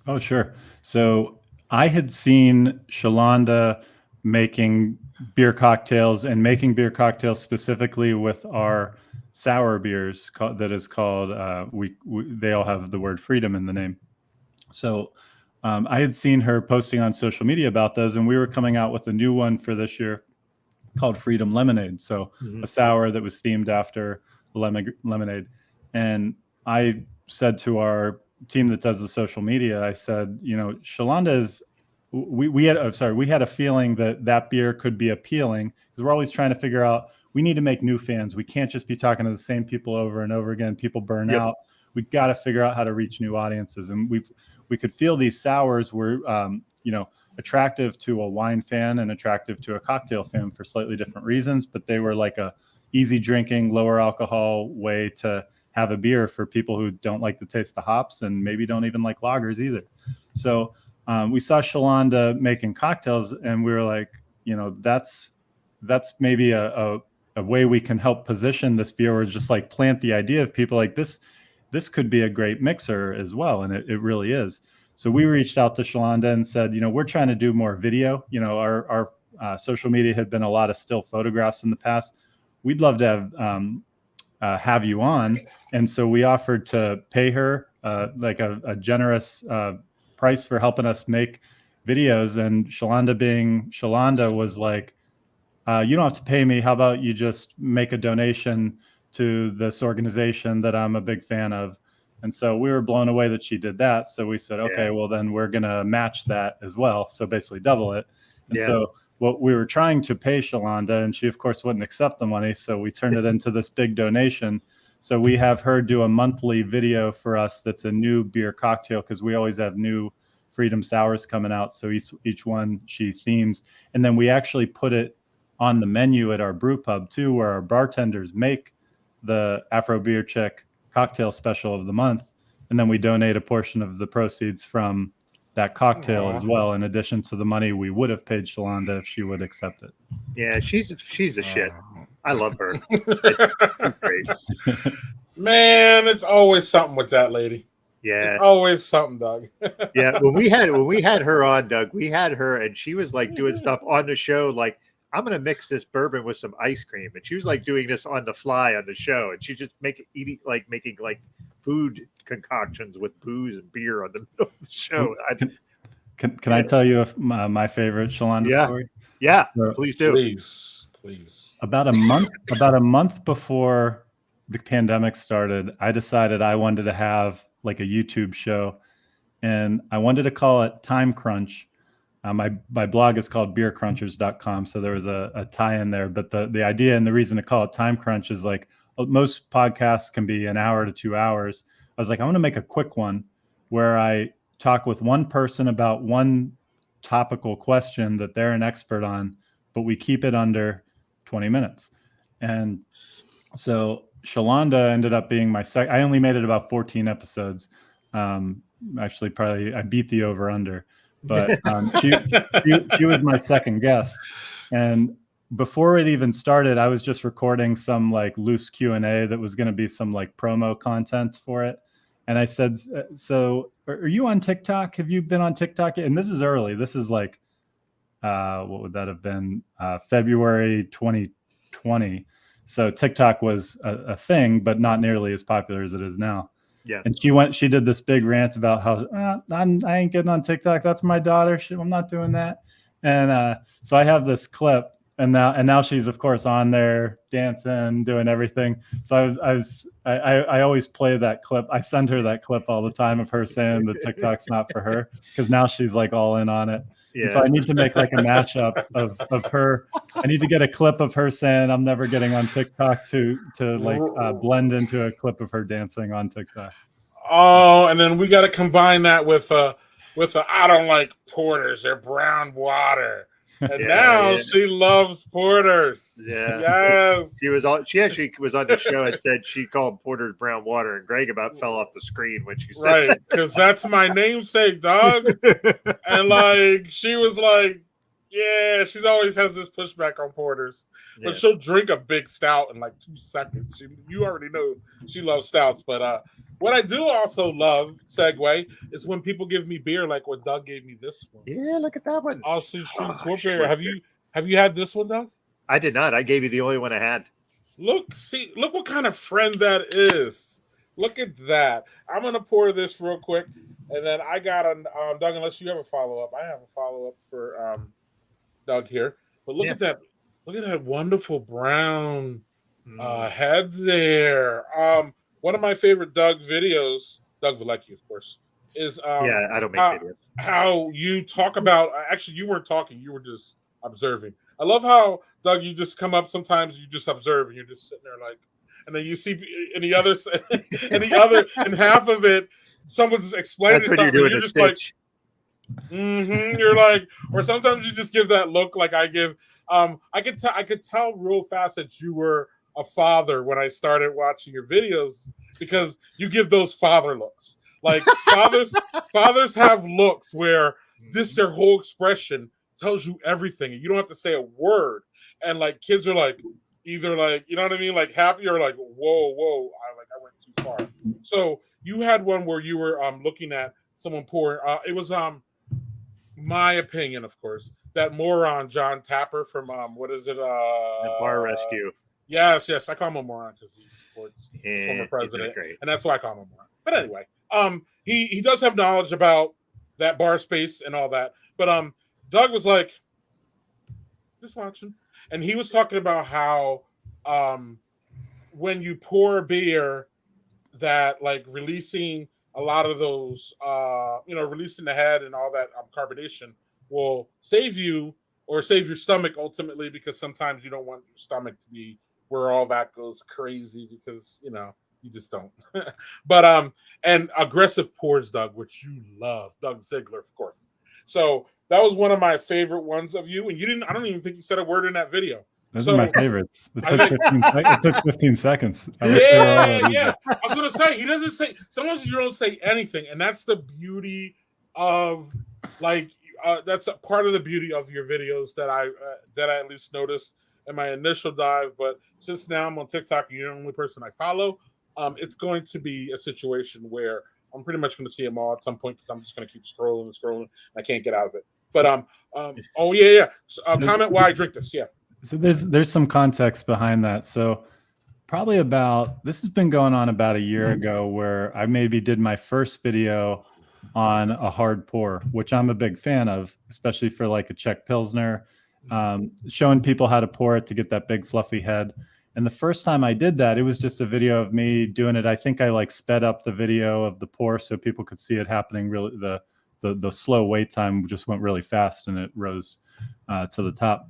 Oh, sure. So I had seen Shalonda making beer cocktails and making beer cocktails specifically with our sour beers that is called, they all have the word freedom in the name. So I had seen her posting on social media about those, and we were coming out with a new one for this year called Freedom Lemonade. So a sour that was themed after lemonade. And I said to our team that does the social media, I said, Shalonda is, we had a feeling that beer could be appealing, because we're always trying to figure out, we need to make new fans. We can't just be talking to the same people over and over again. People burn out. We got to figure out how to reach new audiences. And we could feel these sours were, attractive to a wine fan and attractive to a cocktail fan for slightly different reasons, but they were like a easy drinking, lower alcohol way to have a beer for people who don't like the taste of hops and maybe don't even like lagers either. So we saw Shalonda making cocktails, and we were like, that's maybe a way we can help position this beer, or just like plant the idea of people like this could be a great mixer as well. And it really is. So we reached out to Shalonda and said, we're trying to do more video. Our social media had been a lot of still photographs in the past. We'd love to have you on. And so we offered to pay her like a generous price for helping us make videos. And Shalonda, being Shalonda, was like, you don't have to pay me. How about you just make a donation to this organization that I'm a big fan of? And so we were blown away that she did that. So we said, okay, well, then we're going to match that as well. So basically double it. And so what we were trying to pay Shalonda, and she, of course, wouldn't accept the money. So we turned it into this big donation. So we have her do a monthly video for us that's a new beer cocktail, because we always have new Freedom Sours coming out. So each one she themes. And then we actually put it on the menu at our brew pub too, where our bartenders make the Afro Beer Chick cocktail special of the month, and then we donate a portion of the proceeds from that cocktail as well, in addition to the money we would have paid Shalonda if she would accept it. Yeah, she's a shit. I love her. Great. Man, it's always something with that lady. Yeah, it's always something, Doug. Yeah, when we had her on, Doug, we had her, and she was like doing stuff on the show, like, I'm going to mix this bourbon with some ice cream. And she was like doing this on the fly on the show. And she just making food concoctions with booze and beer on the middle of the show. Can I tell you my favorite Shalonda story? Yeah, please do. Please. About a month before the pandemic started, I decided I wanted to have like a YouTube show, and I wanted to call it Time Crunch. My blog is called beercrunchers.com. So there was a tie in there, but the idea and the reason to call it Time Crunch is like most podcasts can be an hour to 2 hours. I was like, I want to make a quick one where I talk with one person about one topical question that they're an expert on, but we keep it under 20 minutes. And so Shalonda ended up being my second. I only made it about 14 episodes. Actually, probably I beat the over under. But she was my second guest, and before it even started, I was just recording some like loose Q&A that was going to be some like promo content for it. And I said, "So, are you on TikTok? Have you been on TikTok?" And this is early. This is like, what would that have been? February 2020. So TikTok was a thing, but not nearly as popular as it is now. Yeah. And she did this big rant about how I ain't getting on TikTok. That's my daughter. I'm not doing that. And so I have this clip and now she's of course on there dancing, doing everything. So I always play that clip. I send her that clip all the time of her saying the TikTok's not for her, because now she's like all in on it. Yeah. And so I need to make like a mashup of her. I need to get a clip of her saying I'm never getting on TikTok to like blend into a clip of her dancing on TikTok. Oh, and then we got to combine that with a I don't like porters. They're brown water. And now she loves porters. Yeah. Yes. She actually was on the show and said she called porters brown water, and Greg about fell off the screen when she said right, because that's my namesake, dog. And like she was like, yeah, she's always has this pushback on porters. But she'll drink a big stout in like 2 seconds. You already know she loves stouts. But what I do also love, segue, is when people give me beer, like when Doug gave me this one. Yeah, look at that one. Austin Street Swamp Beer. Have you had this one, Doug? I did not. I gave you the only one I had. Look what kind of friend that is. Look at that. I'm gonna pour this real quick, and then I got on Doug. Unless you have a follow up, I have a follow up for Doug here. But look at that. Look at that wonderful brown head there. One of my favorite Doug videos, Doug Veliky, of course, is I don't make videos. How you talk about actually you weren't talking, you were just observing. I love how Doug, you just come up sometimes, you just observe and you're just sitting there like, and then you see in the other and half of it, someone's explaining something. You're just like, you're like, or sometimes you just give that look like I give. I could tell real fast that you were a father when I started watching your videos, because you give those father looks. Like fathers have looks where their whole expression tells you everything, and you don't have to say a word. And like kids are like either like, you know what I mean, like happy or like whoa, I went too far. So you had one where you were looking at someone pouring. It was my opinion, of course, that moron John Tapper from what is it? The Bar Rescue. Yes, I call him a moron because he supports the former president, and that's why I call him a moron. But anyway, he does have knowledge about that bar space and all that. But Doug was like, just watching, and he was talking about how when you pour beer, that like releasing a lot of those, releasing the head and all that carbonation will save you or save your stomach ultimately, because sometimes you don't want your stomach to be where all that goes crazy, because you just don't. But and aggressive pours, Doug, which you love, Doug Ziegler, of course. So that was one of my favorite ones of you, and you didn't. I don't even think you said a word in that video. Those are my favorites. It took 15 seconds. Yeah. I was gonna say he doesn't say. Sometimes you don't say anything, and that's the beauty of like. That's a part of the beauty of your videos that I at least noticed in my initial dive. But since now I'm on TikTok, and you're the only person I follow, it's going to be a situation where I'm pretty much going to see them all at some point, because I'm just going to keep scrolling and scrolling. And I can't get out of it. But So, comment why I drink this. Yeah. So there's some context behind that. So probably this has been going on about a year ago, where I maybe did my first video on a hard pour, which I'm a big fan of, especially for like a Czech Pilsner, showing people how to pour it to get that big fluffy head. And the first time I did that, it was just a video of me doing it. I think I like sped up the video of the pour so people could see it happening. Really, the slow wait time just went really fast, and it rose to the top.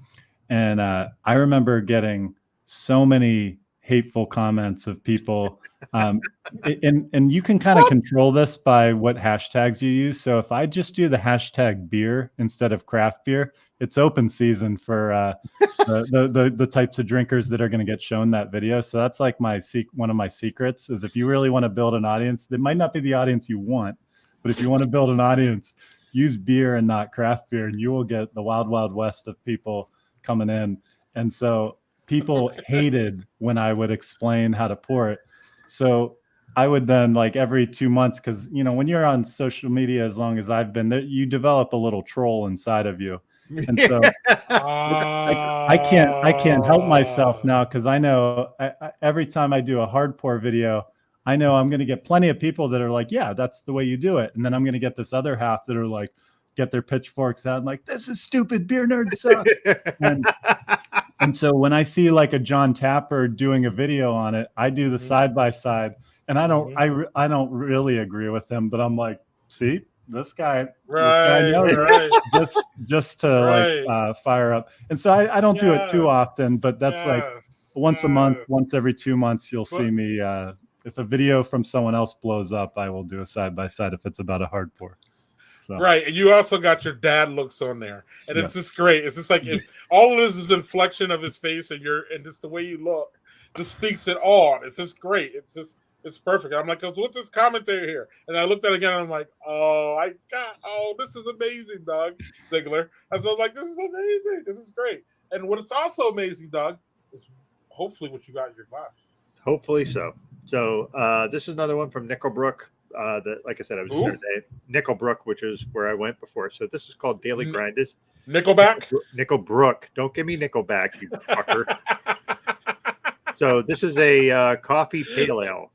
And I remember getting so many hateful comments of people. And you can kind of control this by what hashtags you use. So if I just do the hashtag beer instead of craft beer, it's open season for the types of drinkers that are going to get shown that video. So that's like one of my secrets is, if you really want to build an audience, that might not be the audience you want, but if you want to build an audience, use beer and not craft beer, and you will get the wild, wild west of people coming in. And so people hated when I would explain how to pour it. So I would then, like every 2 months, because when you're on social media as long as I've been there, you develop a little troll inside of you. And so I can't help myself now, because I know every time I do a hard pour video, I know I'm going to get plenty of people that are like, yeah, that's the way you do it. And then I'm going to get this other half that are like, get their pitchforks out and like, this is stupid, beer nerds suck. And so when I see like a John Tapper doing a video on it, I do the side by side, and I don't really agree with him, but I'm like, see, this guy knows it. just to like fire up. And so I don't do it too often, but that's like once a month, once every 2 months, you'll see me. If a video from someone else blows up, I will do a side by side if it's about a hard pour. So. Right, and you also got your dad looks on there, and it's just great. It's just like all of this is inflection of his face, and just the way you look, just speaks it all. It's just great. It's perfect. I'm like, what's this commentary here? And I looked at it again, and I'm like, this is amazing, Doug Ziegler. And so I was like, this is amazing. This is great. And what it's also amazing, Doug, is hopefully what you got in your glass. Hopefully so. So this is another one from Nickelbrook. That, like I said, I was there today. Nickelbrook, which is where I went before. So this is called Daily Grind. This Nickelback? Nickelbrook. Don't give me Nickelback, you fucker. So this is a coffee pale ale.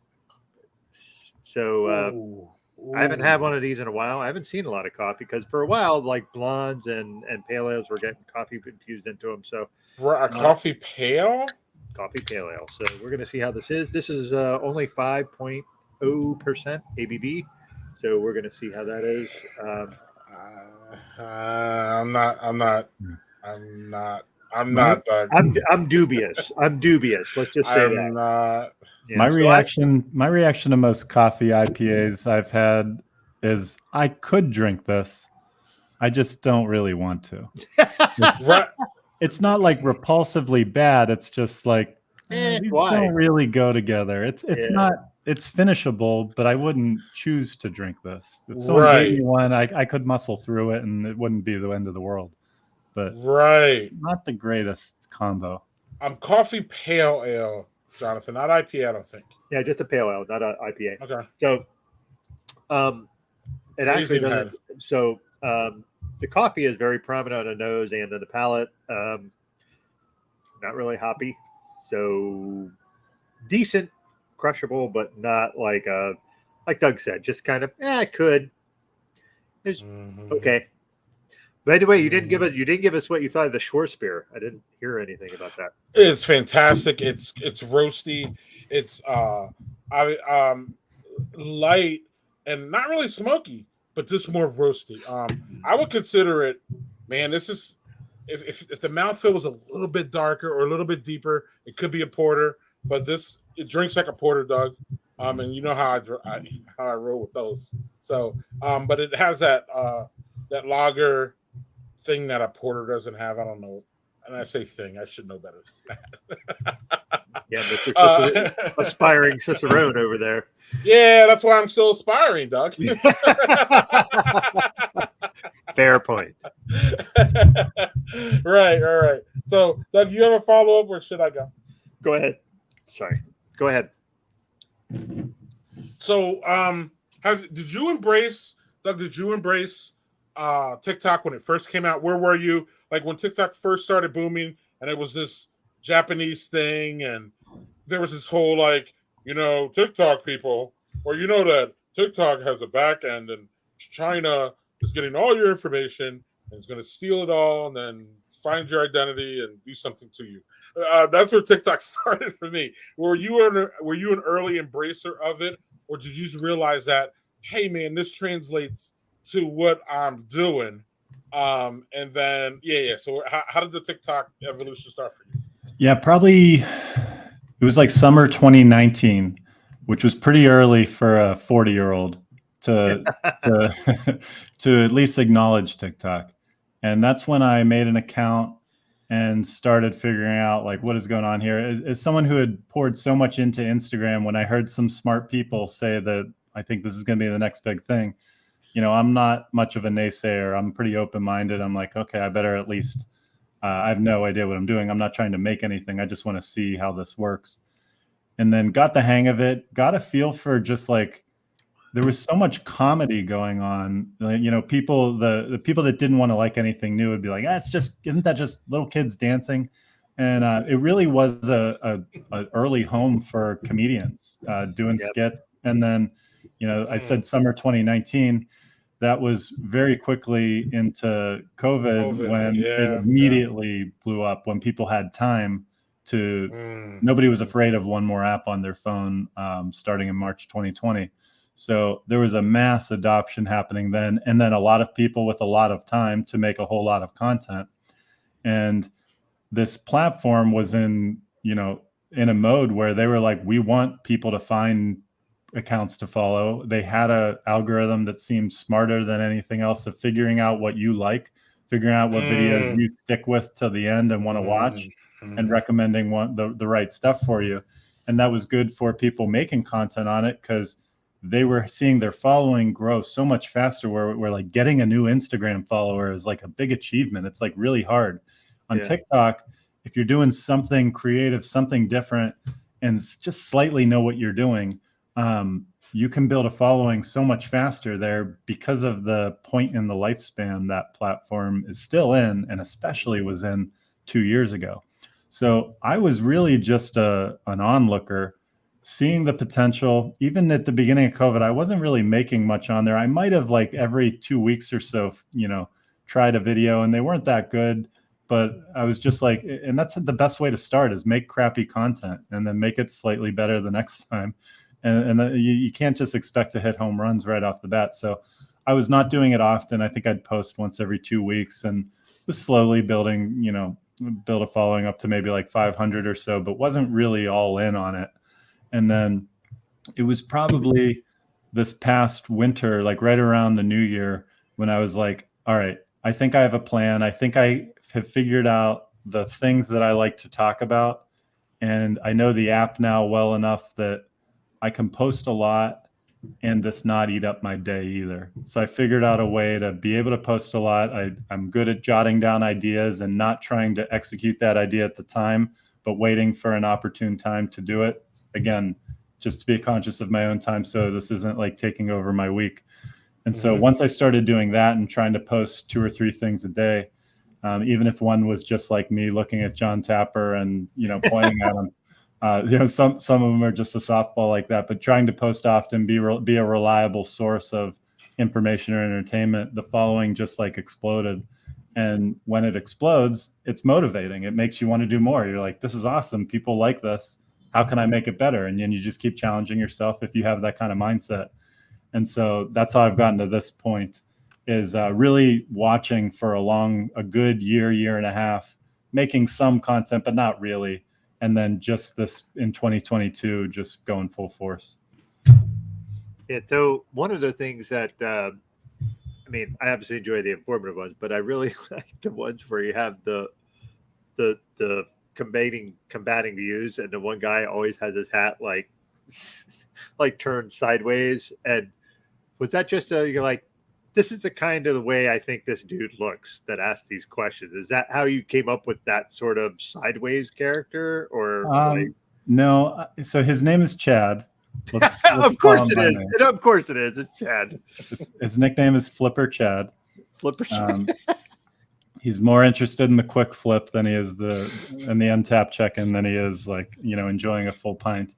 So I haven't had one of these in a while. I haven't seen a lot of coffee because for a while, like blondes and pale ales were getting coffee infused into them. So a coffee pale? Coffee pale ale. So we're going to see how this is. This is only 5.0% ABV. So we're going to see how that is. I'm dubious. I'm dubious. Let's just say that. Yeah, my reaction to most coffee IPAs I've had is I could drink this. I just don't really want to. It's not like repulsively bad. It's just like these don't really go together. It's finishable, but I wouldn't choose to drink this. If someone gave me one, I could muscle through it and it wouldn't be the end of the world. But not the greatest combo. Coffee pale ale, Jonathan, not IPA, I don't think. Yeah, just a pale ale, not an IPA. Okay. So it actually doesn't. So the coffee is very prominent on the nose and on the palate. Not really hoppy. So decent, crushable, but not like like Doug said, just kind of I could. It's okay. By the way, you didn't give us what you thought of the Schwarzbier. I didn't hear anything about that. It's fantastic. It's roasty. It's light and not really smoky, but just more roasty. I would consider it, man. This is if the mouthfeel was a little bit darker or a little bit deeper, it could be a porter. But it drinks like a porter, Doug. And you know how I roll with those. So, but it has that lager thing that a porter doesn't have. I don't know. And I say thing, I should know better than that. Yeah, Mr. Aspiring Cicerone over there. Yeah, that's why I'm still aspiring, Doug. Fair point. Right. So, Doug, you have a follow-up or should I go? Go ahead. Sorry. Go ahead. So, did you embrace TikTok when it first came out? Where were you? Like when TikTok first started booming and it was this Japanese thing and there was this whole TikTok people, or that TikTok has a back end and China is getting all your information and is going to steal it all and then find your identity and do something to you. That's where TikTok started for me. Were you an early embracer of it, or did you just realize that, hey man, this translates to what I'm doing? And then So how did the TikTok evolution start for you? Yeah, probably it was like summer 2019, which was pretty early for a 40-year-old to to at least acknowledge TikTok. And that's when I made an account and started figuring out like what is going on here. As someone who had poured so much into Instagram, when I heard some smart people say that I think this is going to be the next big thing, I'm not much of a naysayer. I'm pretty open-minded. I'm like, okay, I better at least, I have no idea what I'm doing. I'm not trying to make anything. I just want to see how this works. And then got the hang of it, got a feel for just like, there was so much comedy going on. People, the people that didn't want to like anything new would be like, isn't that just little kids dancing? And it really was a early home for comedians doing skits. And then, I said summer 2019. that was very quickly into COVID when it immediately blew up, when people had time to, nobody was afraid of one more app on their phone starting in March 2020. So there was a mass adoption happening then, and then a lot of people with a lot of time to make a whole lot of content. And this platform was in a mode where they were like, we want people to find accounts to follow. They had a algorithm that seemed smarter than anything else of figuring out what you like, figuring out what videos you stick with till the end and want to watch, and recommending the right stuff for you. And that was good for people making content on it, because they were seeing their following grow so much faster, where like getting a new Instagram follower is like a big achievement. It's like really hard. On TikTok, if you're doing something creative, something different, and just slightly know what you're doing, you can build a following so much faster there, because of the point in the lifespan that platform is still in, and especially was in 2 years ago. So I was really just an onlooker, seeing the potential. Even at the beginning of COVID, I wasn't really making much on there. I might have like every 2 weeks or so, tried a video, and they weren't that good. But I was just like, and that's the best way to start, is make crappy content and then make it slightly better the next time. And you can't just expect to hit home runs right off the bat. So I was not doing it often. I think I'd post once every 2 weeks, and was slowly building, build a following up to maybe like 500 or so, but wasn't really all in on it. And then it was probably this past winter, like right around the new year, when I was like, all right, I think I have a plan. I think I have figured out the things that I like to talk about. And I know the app now well enough that I can post a lot and this not eat up my day either. So I figured out a way to be able to post a lot. I'm good at jotting down ideas and not trying to execute that idea at the time, but waiting for an opportune time to do it. Again, just to be conscious of my own time, so this isn't like taking over my week. And so once I started doing that and trying to post 2 or 3 things a day, even if one was just like me looking at John Tapper and pointing at him, some of them are just a softball like that. But trying to post often, be a reliable source of information or entertainment, the following just like exploded. And when it explodes, it's motivating. It makes you want to do more. You're like, this is awesome. People like this. How can I make it better? And then you just keep challenging yourself if you have that kind of mindset. And so that's how I've gotten to this point, is really watching for a good year and a half, making some content, but not really. And then just this in 2022, just going full force. Yeah. So one of the things that, I obviously enjoy the informative ones, but I really like the ones where you have the combating views, and the one guy always has his hat like turned sideways. And was that just you're like, this is the kind of the way I think this dude looks that asks these questions? Is that how you came up with that sort of sideways character, or no? So his name is Chad. Let's of course it is. And of course it is. It's Chad. His nickname is Flipper Chad. Flipper Chad. He's more interested in the quick flip than he is in the untapped check-in than he is enjoying a full pint.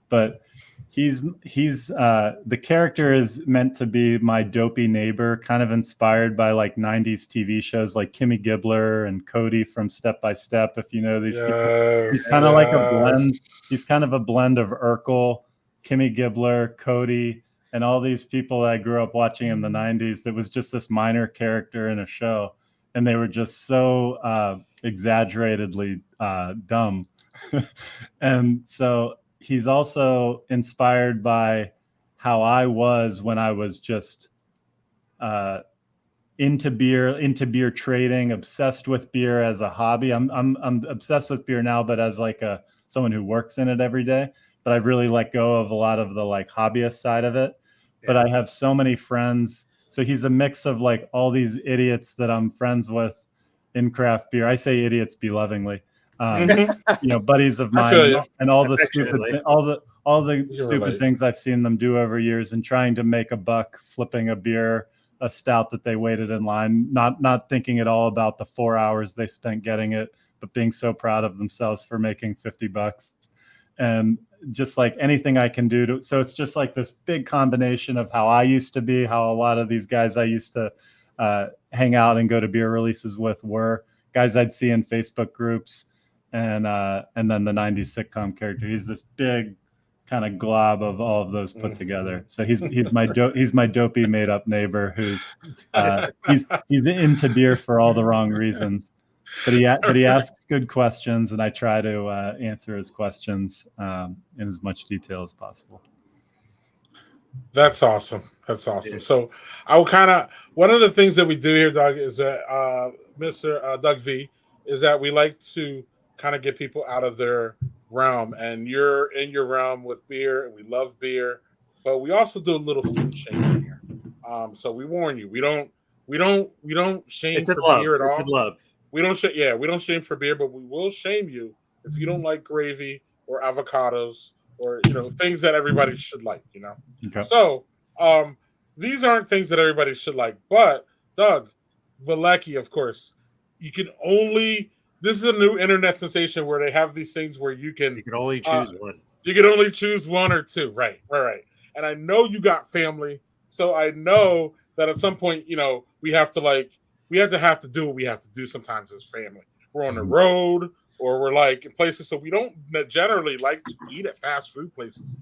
But he's the character is meant to be my dopey neighbor, kind of inspired by like 90s TV shows like Kimmy Gibbler and Cody from Step by Step. If you know these people, he's kind of like a blend. He's kind of a blend of Urkel, Kimmy Gibbler, Cody, and all these people that I grew up watching in the 90s. That was just this minor character in a show. And they were just so exaggeratedly dumb. And so he's also inspired by how I was when I was just into beer trading, obsessed with beer as a hobby. I'm obsessed with beer now, but as like someone who works in it every day. But I've really let go of a lot of the like hobbyist side of it. Yeah. But I have so many friends. So he's a mix of like all these idiots that I'm friends with in craft beer. I say idiots belovingly, buddies of mine, and all the stupid things I've seen them do over years, and trying to make a buck flipping a stout that they waited in line, not thinking at all about the 4 hours they spent getting it, but being so proud of themselves for making $50. and just like anything I can do to, so it's just like this big combination of how I used to be, how a lot of these guys I used to hang out and go to beer releases with were guys I'd see in Facebook groups, and then the 90s sitcom character. He's this big kind of glob of all of those put together. So he's my dopey made up neighbor who's he's into beer for all the wrong reasons. But he asks good questions, and I try to answer his questions in as much detail as possible. That's awesome. That's awesome. So I will one of the things that we do here, Doug, is that Mr. Doug V, is that we like to kind of get people out of their realm, and you're in your realm with beer, and we love beer, but we also do a little food shaming here. So we warn you, we don't shame for beer at all. Love. We don't shame for beer, but we will shame you if you don't like gravy or avocados or things that everybody should like. Okay. So these aren't things that everybody should like. But Doug, Veliky, of course, you can only. This is a new internet sensation where they have these things where you can only choose one. You can only choose one or two. Right. And I know you got family, so I know that at some point, we have to do what we have to do sometimes as family. We're on the road or we're like in places, so we don't generally like to eat at fast food places,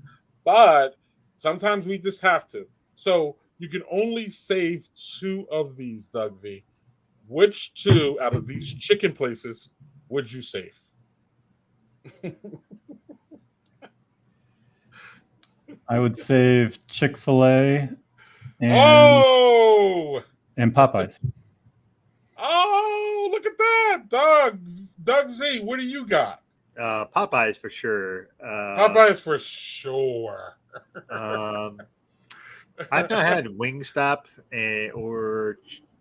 but sometimes we just have to. So you can only save two of these, Doug V. Which two out of these chicken places would you save? I would save Chick-fil-A and Popeyes. Oh, look at that, Doug Z. What do you got? Popeyes for sure. Popeyes for sure. I've not had Wingstop or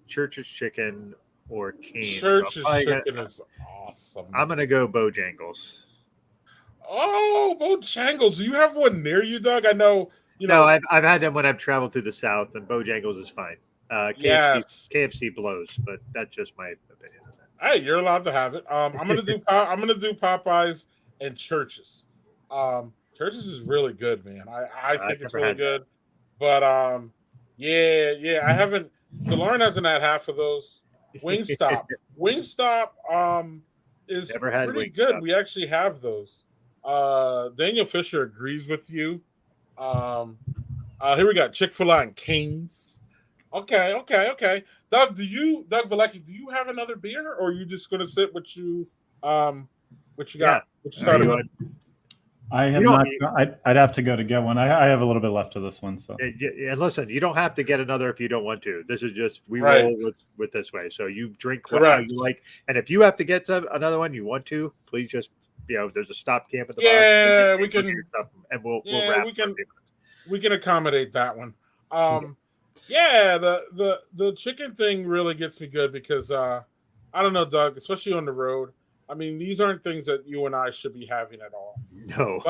Church's Chicken or Cane's. Church's Chicken is awesome. I'm gonna go Bojangles. Oh, Bojangles! Do you have one near you, Doug? I know. No, I've had them when I've traveled through the South, and Bojangles is fine. KFC blows, but that's just my opinion on that. Hey, you're allowed to have it. I'm gonna do Popeyes and Church's. Church's is really good, man. I think it's really good. But yeah, I haven't. DeLauren hasn't had half of those. Wingstop is pretty good. We actually have those. Daniel Fisher agrees with you. Here we got Chick-fil-A and Cane's. Okay. Doug Veliky, do you have another beer, or are you just gonna sit what you got? What you started with? I have not. I'd have to go to get one. I have a little bit left of this one. So and listen, you don't have to get another if you don't want to. This is just roll with this way. So you drink whatever you like, and if you have to get another one, you want to, please just there's a stop camp at the bottom. Yeah, we can, and we'll wrap. We can accommodate that one. Yeah, the chicken thing really gets me good because I don't know, Doug, especially on the road. I mean, these aren't things that you and I should be having at all. No.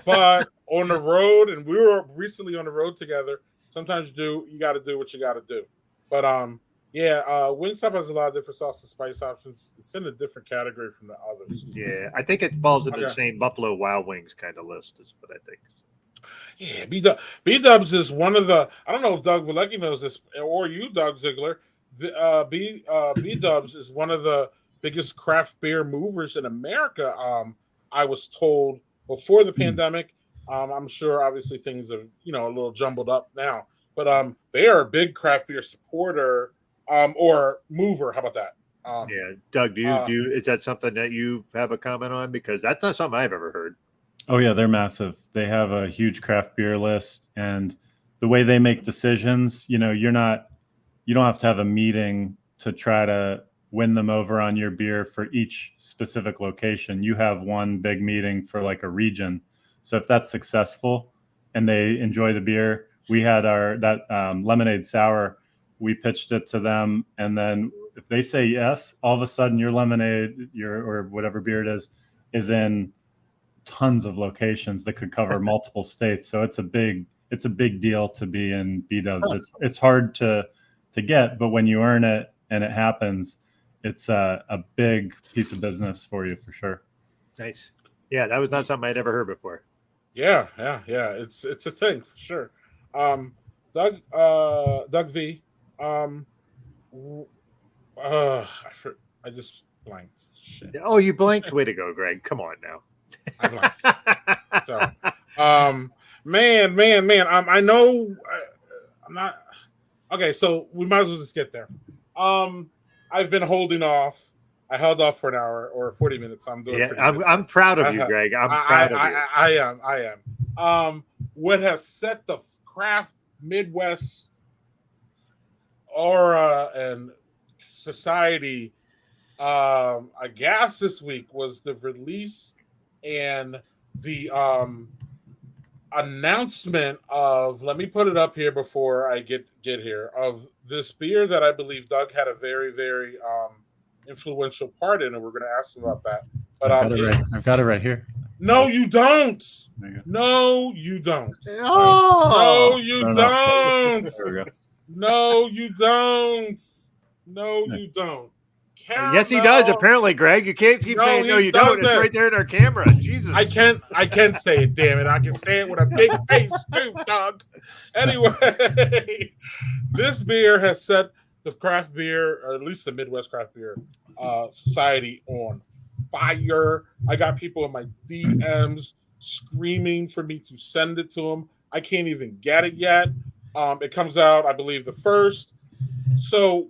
But on the road, and we were recently on the road together, sometimes you got to do what you got to do. But Wingstop has a lot of different sauce and spice options. It's in a different category from the others. Yeah, I think it falls in the same Buffalo Wild Wings kind of list is what I think. Yeah, B-Dubs is one of the, I don't know if Doug Veliky knows this, or you, Doug Ziegler. B-Dubs is one of the biggest craft beer movers in America. I was told before the pandemic. I'm sure obviously things are a little jumbled up now, but they are a big craft beer supporter or mover. How about that? Doug, do you is that something that you have a comment on? Because that's not something I've ever heard. Oh yeah, they're massive. They have a huge craft beer list, and the way they make decisions, you don't have to have a meeting to try to win them over on your beer for each specific location. You have one big meeting for like a region. So if that's successful and they enjoy the beer, we had that lemonade sour, we pitched it to them. And then if they say yes, all of a sudden your lemonade, or whatever beer it is in tons of locations that could cover multiple states. So it's a big deal to be in B-Dubs. It's hard to get, but when you earn it and it happens, it's a big piece of business for you for sure. Nice. Yeah, that was not something I'd ever heard before. Yeah. It's a thing for sure. Doug V. Um, I just blanked. Shit, Oh, you blinked. Way to go, Greg. Come on now. I blanked. So, man. I know I'm not okay. So we might as well just get there. I've been holding off. I held off for an hour or 40 minutes. I'm doing Yeah, pretty good. I'm proud of you, Greg. I'm proud of you. I am. What has set the craft Midwest aura and society I guess this week was the release and the announcement of, let me put it up here before I get here, of this beer that I believe Doug had a very, very influential part in, and we're going to ask him about that. But I've got it right here. No, you don't. You no, you don't. Oh, No, you No. don't. There we go. No, you don't. No, you don't. yes, he does. Apparently, Greg, you can't keep saying no. You don't. It's right there in our camera. Jesus, I can't say it. Damn it! I can say it with a big face too, Doug. Anyway, this beer has set the craft beer, or at least the Midwest craft beer society, on fire. I got people in my DMs screaming for me to send it to them. I can't even get it yet. It comes out, I believe, the 1st. So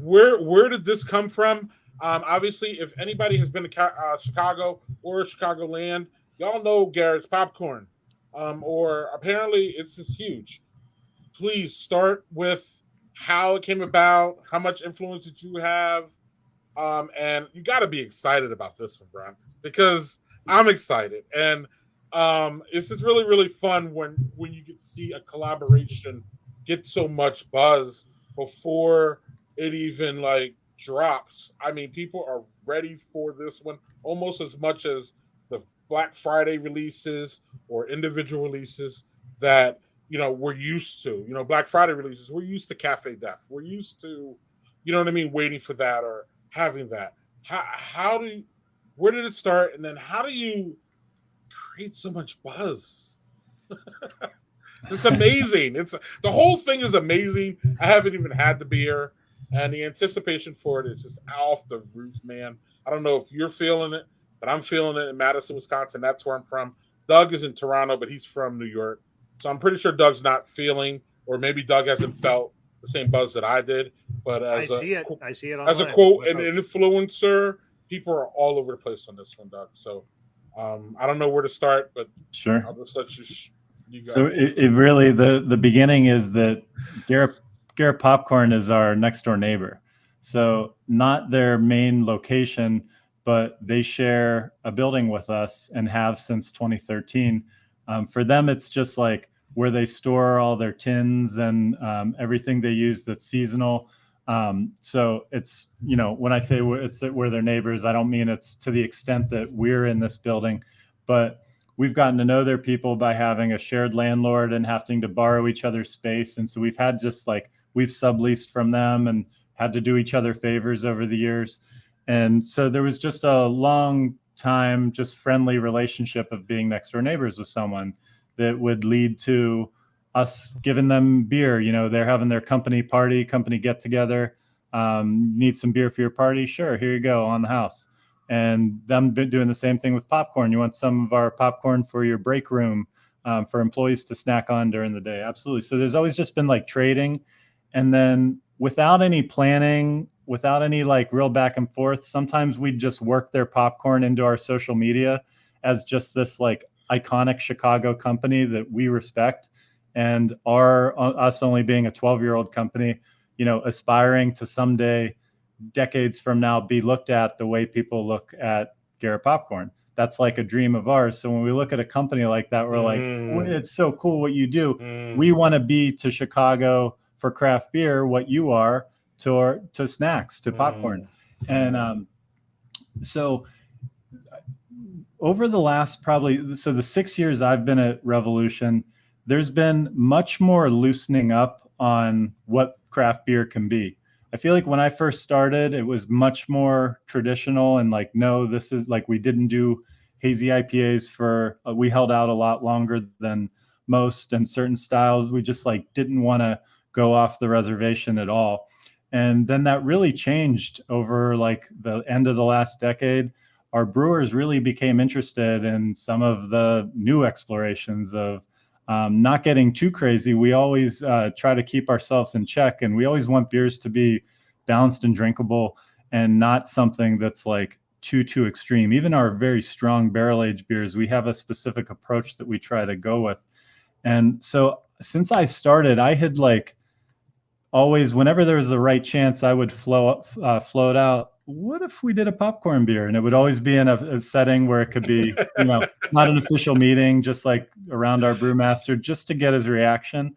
where did this come from? Obviously, if anybody has been to Chicago or Chicagoland, y'all know Garrett's Popcorn. Or apparently it's just huge. Please start with how it came about, how much influence did you have, and you got to be excited about this one, Brian, because I'm excited, and it's just really, really fun when you get to see a collaboration get so much buzz before it even like drops. I mean, people are ready for this one almost as much as the Black Friday releases or individual releases that we're used to. Black Friday releases, we're used to Cafe Def. We're used to, waiting for that or having that. Where did it start, and then how do you create so much buzz? It's amazing. The whole thing is amazing. I haven't even had the beer, and the anticipation for it is just off the roof, man. I don't know if you're feeling it, but I'm feeling it in Madison, Wisconsin. That's where I'm from. Doug is in Toronto, but he's from New York. So I'm pretty sure Doug's not feeling, or maybe Doug hasn't felt the same buzz that I did. But I see it online. As a quote, an influencer, people are all over the place on this one, Doug. So I don't know where to start, but sure, I'll just let you. So it really, the beginning is that Garrett Popcorn is our next door neighbor. So not their main location, but they share a building with us and have since 2013. For them, it's just like where they store all their tins and everything they use that's seasonal. So it's, when I say it's that we're their neighbors, I don't mean it's to the extent that we're in this building, but we've gotten to know their people by having a shared landlord and having to borrow each other's space. And so we've had we've subleased from them and had to do each other favors over the years. And so there was just a long time, just friendly relationship of being next door neighbors with someone that would lead to us giving them beer. They're having their company get together. Need some beer for your party? Sure, here you go, on the house. And them doing the same thing with popcorn. You want some of our popcorn for your break room, for employees to snack on during the day? Absolutely. So there's always just been like trading. And then without any planning, without any like real back and forth, sometimes we'd just work their popcorn into our social media as just this like iconic Chicago company that we respect. And us only being a 12-year-old company, aspiring to someday, decades from now, be looked at the way people look at Garrett Popcorn. That's like a dream of ours. So when we look at a company like that, we're like, it's so cool what you do. We want to be to Chicago for craft beer what you are to snacks, to popcorn. And so over the last the 6 years I've been at Revolution, there's been much more loosening up on what craft beer can be. I feel like when I first started, it was much more traditional and like, no, this is like, we didn't do hazy IPAs for, we held out a lot longer than most, and certain styles, we just like didn't want to go off the reservation at all. And then that really changed over like the end of the last decade. Our brewers really became interested in some of the new explorations of not getting too crazy. We always try to keep ourselves in check, and we always want beers to be balanced and drinkable and not something that's like too extreme. Even our very strong barrel aged beers, we have a specific approach that we try to go with. And so since I started, I had like always, whenever there was the right chance, I would float out, what if we did a popcorn beer? And it would always be in a setting where it could be, you know, not an official meeting, just like around our brewmaster, just to get his reaction.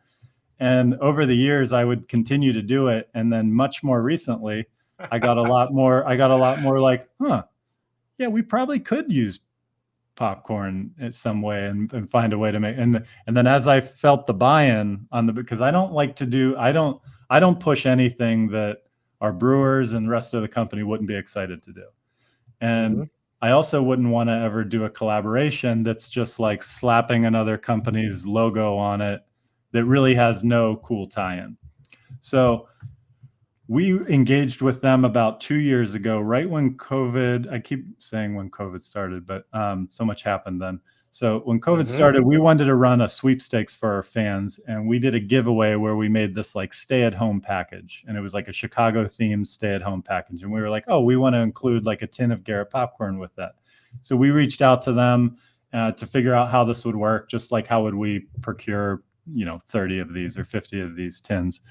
And over the years, I would continue to do it. And then much more recently, I got a lot more like, yeah, we probably could use popcorn in some way and find a way to make, and then as I felt the buy-in on the, because I don't like to do, I don't push anything that our brewers and the rest of the company wouldn't be excited to do. And I also wouldn't want to ever do a collaboration that's just like slapping another company's logo on it that really has no cool tie-in. So we engaged with them about 2 years ago, right when COVID, I keep saying when COVID started, but so much happened then. So when COVID started, we wanted to run a sweepstakes for our fans, and we did a giveaway where we made this like stay-at-home package, and it was like a Chicago-themed stay-at-home package. And we were like, oh, we want to include like a tin of Garrett popcorn with that. So we reached out to them to figure out how this would work, just like how would we procure, 30 of these or 50 of these tins.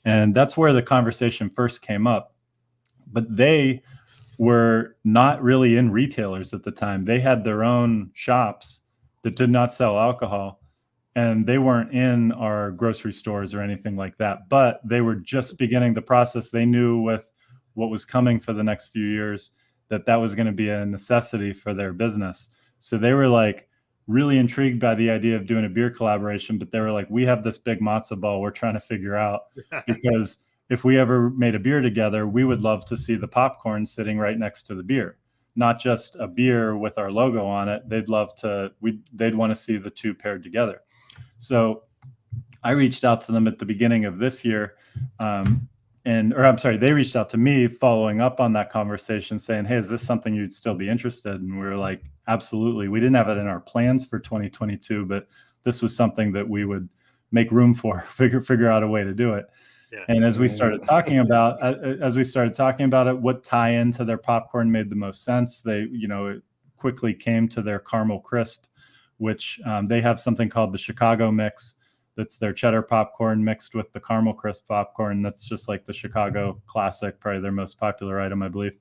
And that's where the conversation first came up. But they were not really in retailers at the time. They had their own shops that did not sell alcohol, and they weren't in our grocery stores or anything like that. But they were just beginning the process. They knew with what was coming for the next few years that was going to be a necessity for their business. So they were like really intrigued by the idea of doing a beer collaboration, but they were like, we have this big matzo ball we're trying to figure out, because if we ever made a beer together, we would love to see the popcorn sitting right next to the beer, not just a beer with our logo on it. They'd want to see the two paired together. So I reached out to them at the beginning of this year, they reached out to me following up on that conversation saying, hey, is this something you'd still be interested in? And we were like, absolutely. We didn't have it in our plans for 2022, but this was something that we would make room for, figure out a way to do it. Yeah. And as we started talking about it, what tie into their popcorn made the most sense, it quickly came to their caramel crisp, which they have something called the Chicago mix. That's their cheddar popcorn mixed with the caramel crisp popcorn. That's just like the Chicago classic, probably their most popular item, I believe.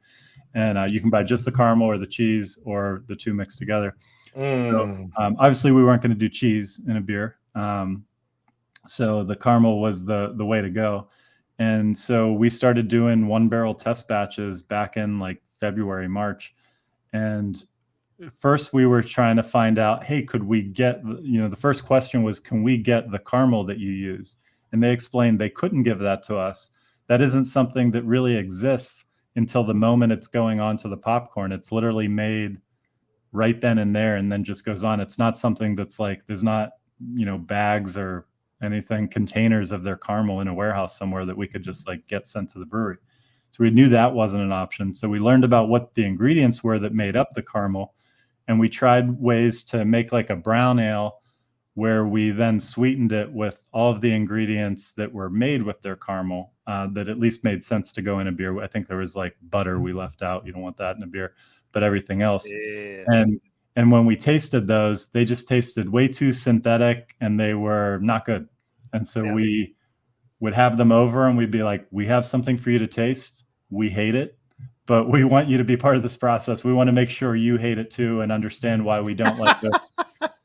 And you can buy just the caramel or the cheese or the two mixed together. So, obviously, we weren't going to do cheese in a beer. So the caramel was the way to go. And so we started doing 1-barrel test batches back in like February, March. And first we were trying to find out, hey, could we get, the first question was, can we get the caramel that you use? And they explained they couldn't give that to us. That isn't something that really exists until the moment it's going on to the popcorn. It's literally made right then and there and then just goes on. It's not something that's like, there's not, bags or anything, containers of their caramel in a warehouse somewhere that we could just like get sent to the brewery. So we knew that wasn't an option. So we learned about what the ingredients were that made up the caramel. And we tried ways to make like a brown ale where we then sweetened it with all of the ingredients that were made with their caramel that at least made sense to go in a beer. I think there was like butter we left out. You don't want that in a beer, but everything else. Yeah. And when we tasted those, they just tasted way too synthetic and they were not good. And so we would have them over and we'd be like, we have something for you to taste. We hate it, but we want you to be part of this process. We want to make sure you hate it too and understand why we don't like it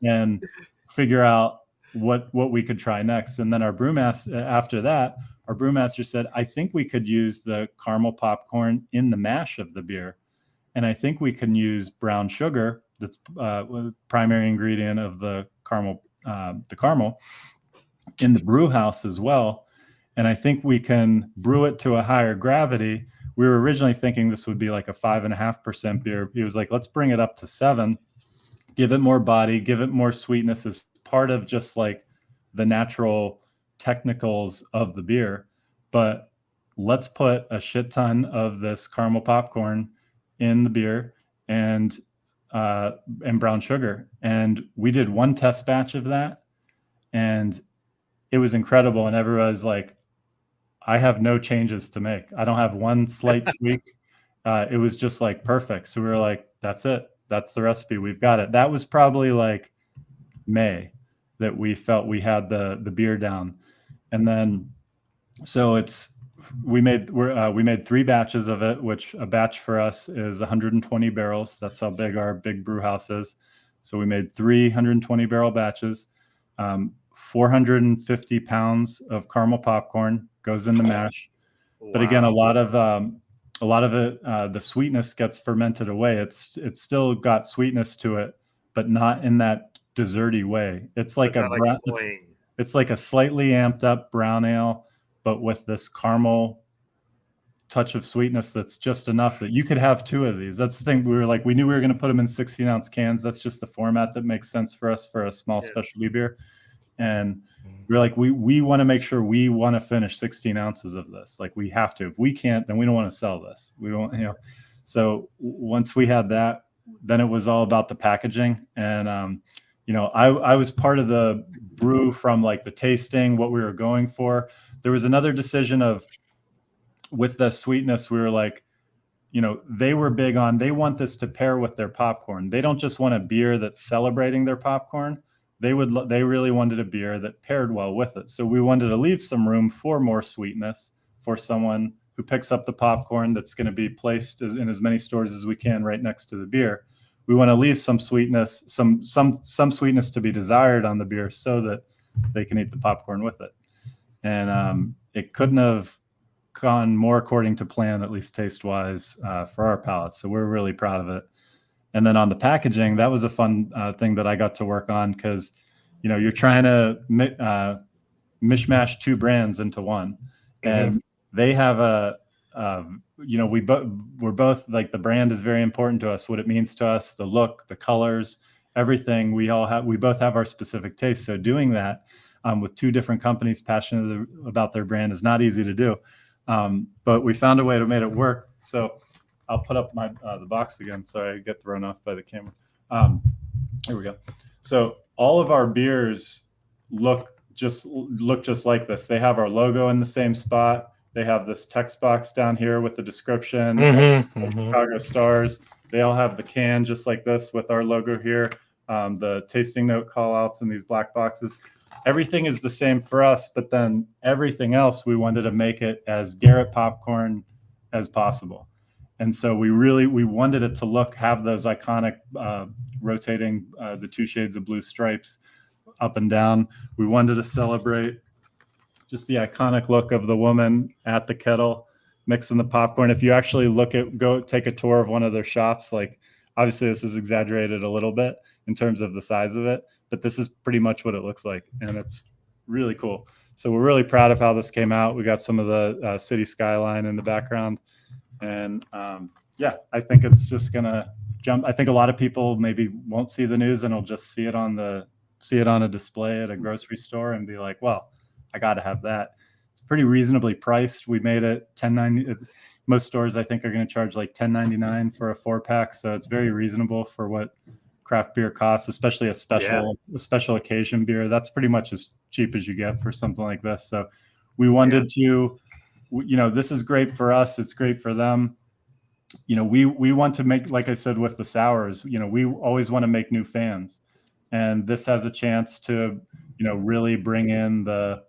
and figure out what we could try next. And then our brewmaster said, I think we could use the caramel popcorn in the mash of the beer. And I think we can use brown sugar. That's primary ingredient of the caramel in the brew house as well. And I think we can brew it to a higher gravity. We were originally thinking this would be like a 5.5% beer. He was like, let's bring it up to 7. give it more body, give it more sweetness as part of just like the natural technicals of the beer. But let's put a shit ton of this caramel popcorn in the beer and brown sugar. And we did one test batch of that, and it was incredible. And everybody's like, I have no changes to make. I don't have one slight tweak. It was just like perfect. So we were like, that's it. That's the recipe. We've got it. That was probably like May that we felt we had the beer down. And then, so we made 3 batches of it, which a batch for us is 120 barrels. That's how big our big brew house is. So we made 320 barrel batches. 450 pounds of caramel popcorn goes in the mash. Wow. But again, a lot of it, the sweetness gets fermented away. It's still got sweetness to it, but not in that desserty way. It's like it's like a slightly amped up brown ale, but with this caramel touch of sweetness that's just enough that you could have 2 of these. That's the thing. We knew we were going to put them in 16-ounce cans. That's just the format that makes sense for us for a small specialty beer. And we're like, we want to make sure we want to finish 16 ounces of this. Like, we have to. If we can't, then we don't want to sell this. We don't, So once we had that, then it was all about the packaging. And, I was part of the brew from like the tasting, what we were going for. There was another decision of, with the sweetness, we were like, they were big on, they want this to pair with their popcorn. They don't just want a beer that's celebrating their popcorn. They really wanted a beer that paired well with it. So we wanted to leave some room for more sweetness for someone who picks up the popcorn that's going to be placed in as many stores as we can right next to the beer. We want to leave some sweetness, some sweetness to be desired on the beer so that they can eat the popcorn with it. And it couldn't have gone more according to plan, at least taste-wise, for our palates. So we're really proud of it. And then on the packaging, that was a fun thing that I got to work on, because, you're trying to mishmash 2 brands into one. And they have we're both like, the brand is very important to us, what it means to us, the look, the colors, everything. We both have our specific tastes. So doing that with 2 different companies passionate about their brand is not easy to do. But we found a way to make it work. So I'll put up the box again. Sorry, I get thrown off by the camera. Here we go. So all of our beers look just like this. They have our logo in the same spot. They have this text box down here with the description, Chicago stars. They all have the can just like this with our logo here. The tasting note call outs in these black boxes. Everything is the same for us, but then everything else, we wanted to make it as Garrett popcorn as possible. And so we wanted it to have those iconic rotating the 2 shades of blue stripes up and down. We wanted to celebrate just the iconic look of the woman at the kettle mixing the popcorn. If you actually go take a tour of one of their shops, like, obviously this is exaggerated a little bit in terms of the size of it, but this is pretty much what it looks like. And it's really cool. So we're really proud of how this came out. We got some of the city skyline in the background. And I think it's just gonna jump. I think a lot of people maybe won't see the news and will just see it on a display at a grocery store and be like, well, I got to have that. It's pretty reasonably priced. We made it $10.90. Most stores, I think, are going to charge like $10.99 for a 4-pack. So it's very reasonable for what craft beer costs, especially a special occasion beer. That's pretty much as cheap as you get for something like this. So we wanted to, this is great for us. It's great for them. We want to make, like I said, with the sours, we always want to make new fans. And this has a chance to, really bring in the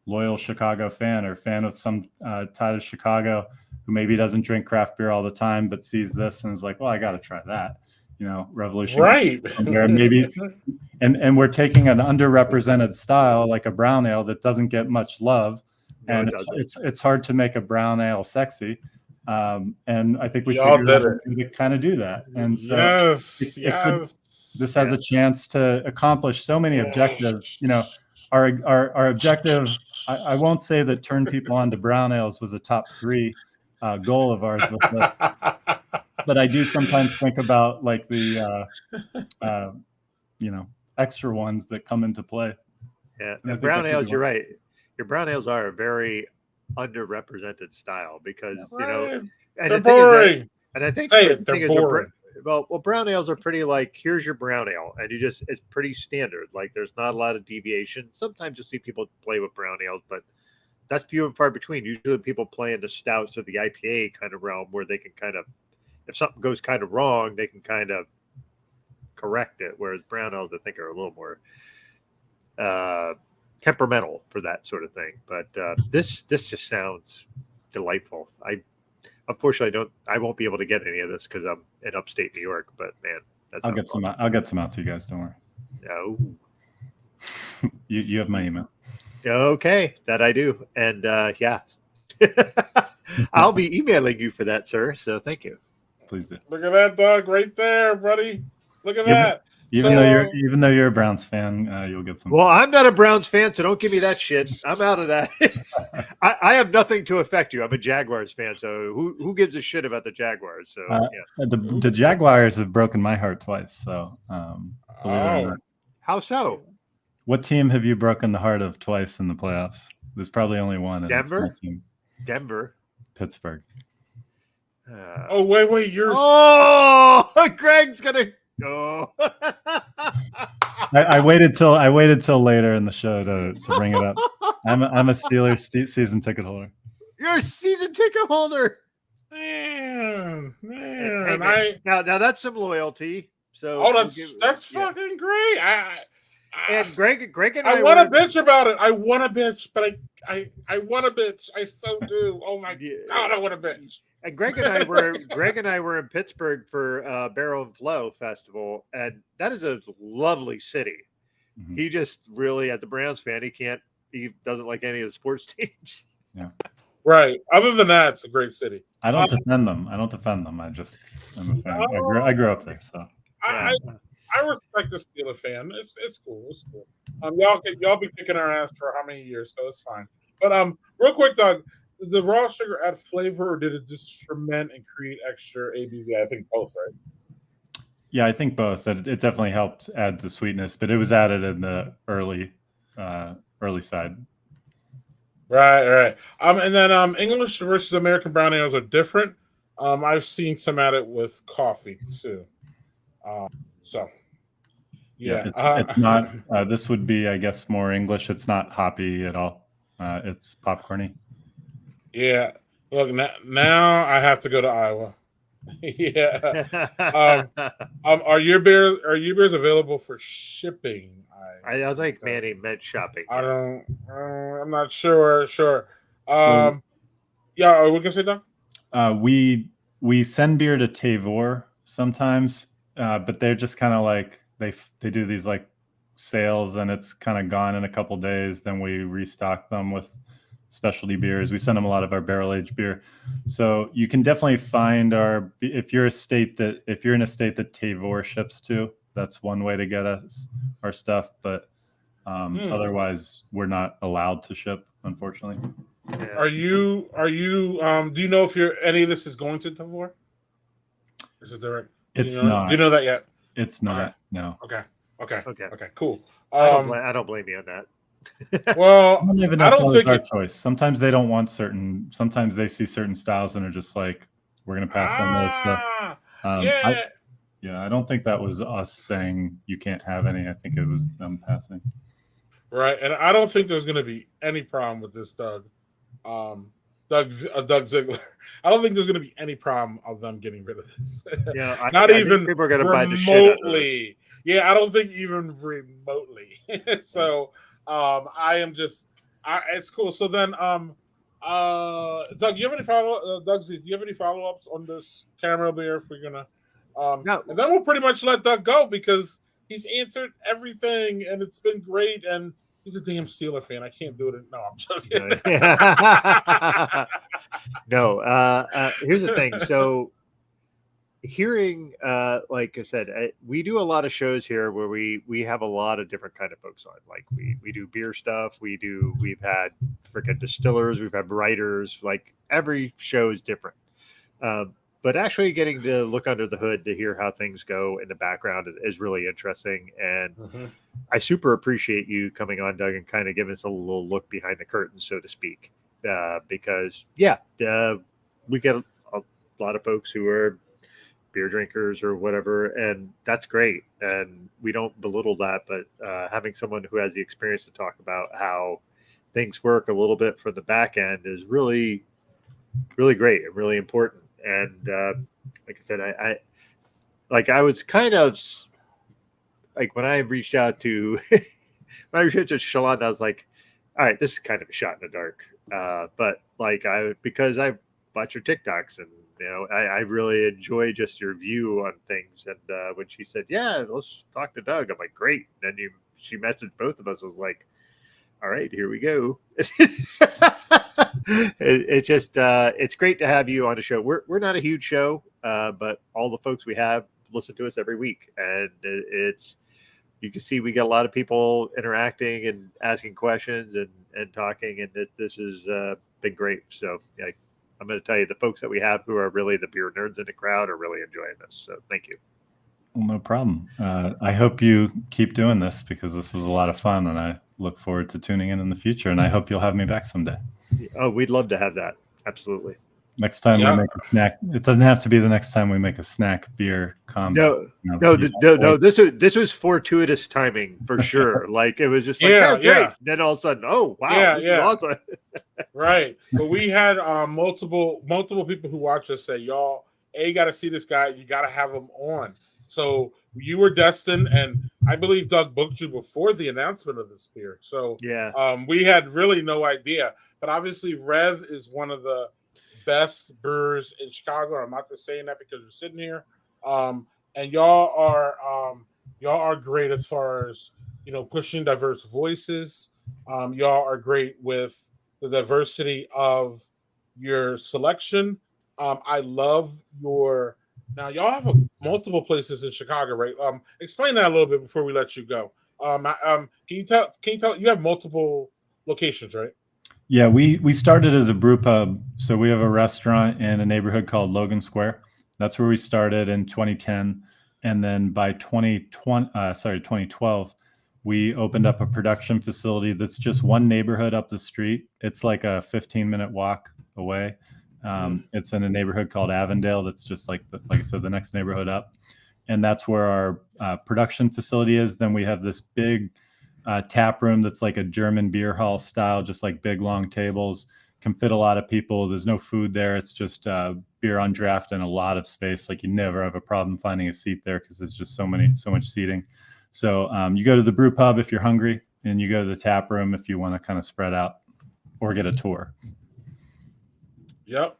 loyal Chicago fan or fan of some tie to Chicago who maybe doesn't drink craft beer all the time, but sees this and is like, well, I got to try that. Revolution. Right. Maybe. And we're taking an underrepresented style like a brown ale that doesn't get much love. And it's hard to make a brown ale sexy. And I think we figured out to kind of do, that. And so this has a chance to accomplish so many objectives. Our objective, I won't say that turn people on to brown ales was a top 3 goal of ours with this. But I do sometimes think about like the extra ones that come into play. Yeah, And I and think brown that could ales, be you're one. right. Your brown ales are a very underrepresented style because Right. and They're the thing is that, boring. and I think Say the it. They're thing is, boring. well, brown ales are pretty like here's your brown ale, and it's pretty standard. Like there's not a lot of deviation. Sometimes you see people play with brown ales, but that's few and far between. Usually, people play in the stouts or the IPA kind of realm where they can kind of, if something goes kind of wrong, they can kind of correct it. Whereas brown ales, I think, are a little more temperamental for that sort of thing. But this just sounds delightful. Unfortunately I won't be able to get any of this because I'm in upstate New York. But man, I'll get some. I'll get some out to you guys. Don't worry. Oh, You have my email. okay, that I do, and yeah, I'll be emailing you for that, sir. So thank you. Please do. Look at that, dog, right there, buddy. Look at that. Even though you're a Browns fan, you'll get some. Well, I'm not a Browns fan, so don't give me that shit. I'm out of that. I have nothing to affect you. I'm a Jaguars fan, so who gives a shit about the Jaguars? So yeah. The Jaguars have broken my heart twice. So believe it or not. How so? What team have you broken the heart of twice in the playoffs? There's probably only one. And Denver? it's my team. Denver. Pittsburgh. Oh wait, you're. Oh, Greg's gonna. Oh. I waited till later in the show to bring it up. I'm a Steelers season ticket holder. You're a season ticket holder. Man, Hey, now that's some loyalty. So that's fucking great. And Greg and I want to bitch about it. I want to bitch, but I want to bitch. I so do. Oh my God, I want to bitch. And Greg and I were in Pittsburgh for Barrel and Flow Festival, and that is a lovely city. Mm-hmm. He just really, as a Browns fan, he doesn't like any of the sports teams. Yeah. Right. Other than that, it's a great city. I don't defend them. I'm a fan. I grew up there, so. I respect the Steelers fan. It's cool. It's cool. Y'all be kicking our ass for how many years, so it's fine. But real quick, Doug, did the raw sugar add flavor, or did it just ferment and create extra ABV? I think both, right? Yeah, I think both. It definitely helped add the sweetness, but it was added in the early side. Right. And then English versus American brown ales are different. I've seen some at it with coffee too. So, yeah. It's not. This would be, I guess, more English. It's not hoppy at all. It's popcorny. Yeah. Look, now I have to go to Iowa. Yeah. Are your beers available for shipping? I don't think Manny meant shopping. I'm not sure. Yeah. What can you say, Doc? We send beer to Tavor sometimes, but they're just kind of like they do these like sales, and it's kind of gone in a couple days. Then we restock them with specialty beers. We send them a lot of our barrel aged beer, so you can definitely find if you're in a state that Tavor ships to. That's one way to get us our stuff, but otherwise we're not allowed to ship, unfortunately. Yeah. Are you do you know if any of this is going to Tavor? Is it direct? It's not. Do you know that yet? It's not. Okay. No. Okay. Cool. I don't blame you on that. Well, I don't think it's our choice. Sometimes they don't want sometimes they see certain styles and are just like, we're going to pass on those. So, I don't think that was us saying you can't have any. I think it was them passing. Right. And I don't think there's going to be any problem with this, Doug. Doug Ziegler. I don't think there's going to be any problem of them getting rid of this. Yeah, not I even people are going to buy the shit out of this. Yeah, I don't think even remotely. So I am just. It's cool. So then, Doug, you have any do you have any follow-ups on this caramel beer? If we're gonna, no, and then we'll pretty much let Doug go because he's answered everything and it's been great. And he's a damn Steeler fan. I can't do it. No, I'm joking. No. Here's the thing. So, hearing, like I said, we do a lot of shows here where we have a lot of different kind of folks on. Like we do beer stuff. We've had freaking distillers. We've had writers. Like every show is different. but actually getting to look under the hood to hear how things go in the background is really interesting. And I super appreciate you coming on, Doug, and kind of giving us a little look behind the curtain, so to speak. Because we get a lot of folks who are beer drinkers or whatever, and that's great. And we don't belittle that, but having someone who has the experience to talk about how things work a little bit from the back end is really, really great and really important. And like I said, I was kind of like when I reached out to Shalon, I was like, all right, this is kind of a shot in the dark. But like because I watch your TikToks and I really enjoy just your view on things. And when she said, "Yeah, let's talk to Doug," I'm like, "Great." And then she messaged both of us. I was like, "All right, here we go." It's just it's great to have you on the show. We're not a huge show, but all the folks we have listen to us every week, and it's you can see we get a lot of people interacting and asking questions and talking, and this has been great. So I'm going to tell you, the folks that we have who are really the beer nerds in the crowd are really enjoying this. So thank you. Well, no problem. I hope you keep doing this because this was a lot of fun, and I look forward to tuning in the future. And I hope you'll have me back someday. Oh, we'd love to have that. Absolutely. Next time we make a snack, it doesn't have to be the next time we make a snack beer combo. No. This was fortuitous timing for sure. Like it was just like, great. Then all of a sudden, oh wow, this is awesome. Right. But we had multiple people who watch us say, y'all, got to see this guy. You got to have him on. So you were destined, and I believe Doug booked you before the announcement of this beer. So we had really no idea. But obviously, Rev is one of the best brewers in Chicago. I'm not just saying that because you're sitting here. And y'all are great as far as pushing diverse voices. Y'all are great with the diversity of your selection. I love your. Now y'all have multiple places in Chicago, right? Explain that a little bit before we let you go. Can you tell? You have multiple locations, right? Yeah, we started as a brew pub. So we have a restaurant in a neighborhood called Logan Square. That's where we started in 2010. And then by 2012, we opened up a production facility that's just one neighborhood up the street. It's like a 15-minute walk away. It's in a neighborhood called Avondale. That's just like I said, the next neighborhood up. And that's where our production facility is. Then we have this big tap room that's like a German beer hall style, just like big long tables, can fit a lot of people. There's no food there. It's just beer on draft and a lot of space. Like you never have a problem finding a seat there because there's just so much seating. So you go to the brew pub if you're hungry, and you go to the tap room if you want to kind of spread out or get a tour. Yep.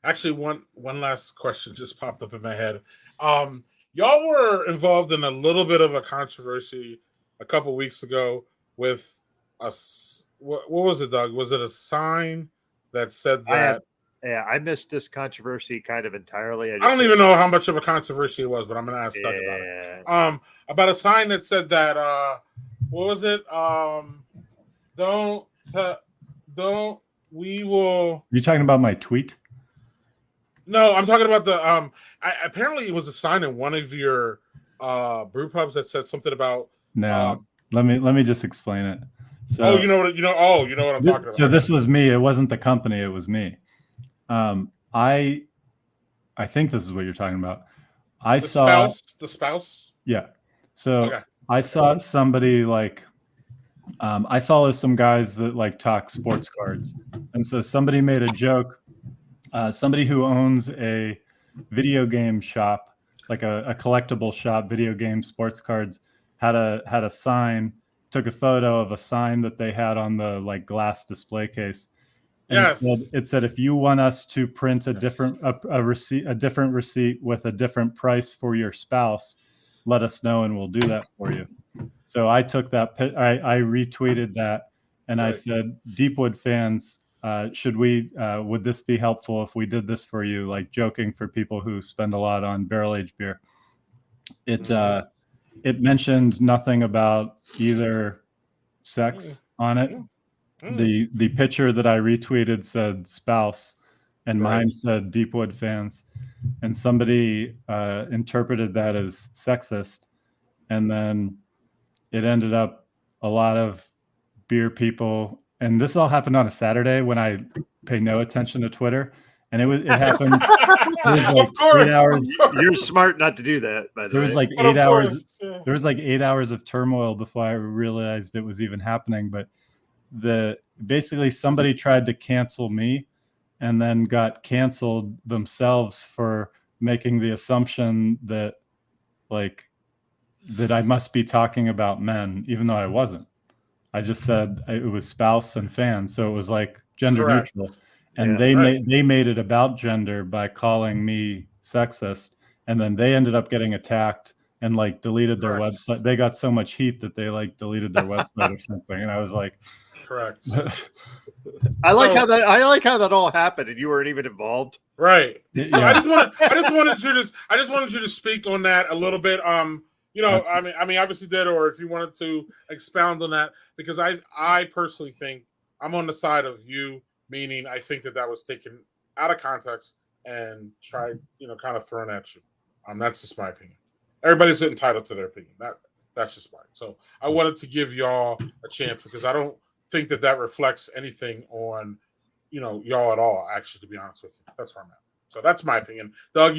Actually, one last question just popped up in my head. Y'all were involved in a little bit of a controversy a couple weeks ago with what was it, Doug? Was it a sign that said that? I missed this controversy kind of entirely. I don't even know how much of a controvery it was, but I'm going to ask Doug about it. About a sign that said that, what was it? We will. You talking about my tweet? No, I'm talking about the. Apparently, it was a sign in one of your brew pubs that said something about. No, let me just explain it. So, you know what I'm talking about. So this was me. It wasn't the company. It was me. I think this is what you're talking about. The spouse. Yeah. So okay. I saw somebody like. I follow some guys that like talk sports cards, and so somebody made a joke. Somebody who owns a video game shop, like a collectible shop, video game sports cards, had a sign, took a photo of a sign that they had on the like glass display case. And it said, if you want us to print a different receipt with a different price for your spouse, let us know and we'll do that for you. So I took that, I retweeted that, and I said, Deepwood fans, would this be helpful if we did this for you? Like joking for people who spend a lot on barrel aged beer. It mentioned nothing about either sex on it. The picture that I retweeted said spouse, and mine said Deepwood fans, and somebody interpreted that as sexist, and then it ended up a lot of beer people, and this all happened on a Saturday when I pay no attention to Twitter, and it happened. It was like Of course, 8 hours. You're smart not to do that, by the way. There was like But 8 of hours. course, yeah. There was like 8 hours of turmoil before I realized it was even happening. But basically somebody tried to cancel me, and then got canceled themselves for making the assumption that I must be talking about men, even though I wasn't. I just said it was spouse and fan, so it was like gender Correct. neutral. And Yeah, they made it about gender by calling me sexist, and then they ended up getting attacked and like deleted their Correct. website. They got so much heat that they like deleted their website or something. And I was like, Correct. I like how that all happened, and you weren't even involved. Right. yeah. So I just wanted you to speak on that a little bit. You know, I mean, obviously did, or if you wanted to expound on that, because I personally think I'm on the side of you, meaning I think that was taken out of context and tried, kind of thrown at you. That's just my opinion. Everybody's entitled to their opinion. That's just mine. So I wanted to give y'all a chance, because I don't think that reflects anything on, y'all at all, actually, to be honest with you. That's where I'm at. So that's my opinion. Doug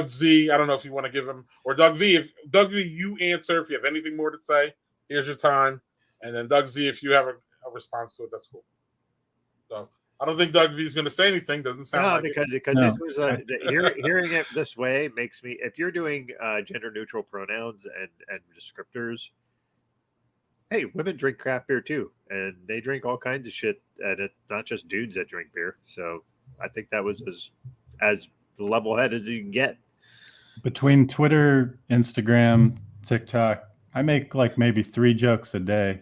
Z, I don't know if you want to give him, or Doug V, you answer if you have anything more to say. Here's your time. And then Doug Z, if you have a response to it, that's cool. So I don't think Doug V is going to say anything. Doesn't sound like because it. this was hearing it this way makes me. If you're doing gender neutral pronouns and descriptors, hey, women drink craft beer too, and they drink all kinds of shit, and it's not just dudes that drink beer. So I think that was as level-headed as you can get. Between Twitter, Instagram, TikTok, I make like maybe 3 jokes a day.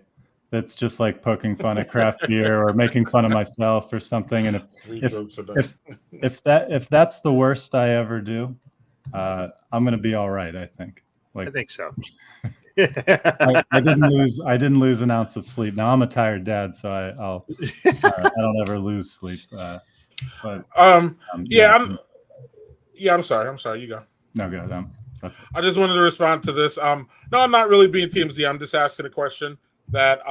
That's just like poking fun at craft beer or making fun of myself or something. And if that's the worst I ever do, I'm gonna be all right. I think. I think so. I didn't lose an ounce of sleep. Now I'm a tired dad, so I don't ever lose sleep. I'm sorry. You go. No, go ahead. I just wanted to respond to this. No, I'm not really being TMZ. I'm just asking a question that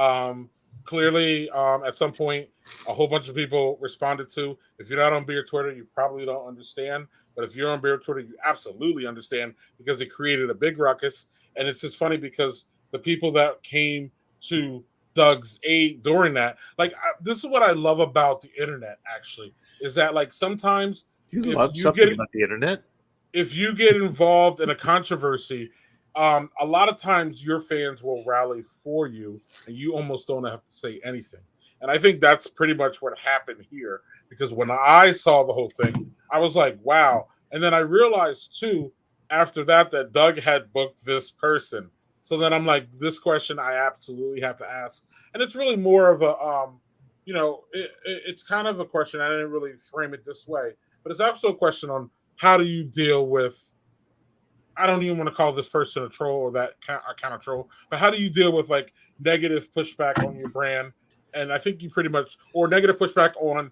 clearly at some point a whole bunch of people responded to. If you're not on Beer Twitter, you probably don't understand. But if you're on Beer Twitter, you absolutely understand, because it created a big ruckus. And it's just funny because the people that came to Doug's aid during that, this is what I love about the internet, actually, is that sometimes about the internet. If you get involved in a controversy, a lot of times your fans will rally for you, and you almost don't have to say anything. And I think that's pretty much what happened here, because when I saw the whole thing, I was like, wow. And then I realized too, after that Doug had booked this person. So then I'm like, this question I absolutely have to ask. And it's really more of a, it's kind of a question. I didn't really frame it this way, but it's also a question on how do you deal with, I don't even want to call this person a troll or that kind of troll, but how do you deal with negative pushback on your brand? And I think you pretty much, or negative pushback on,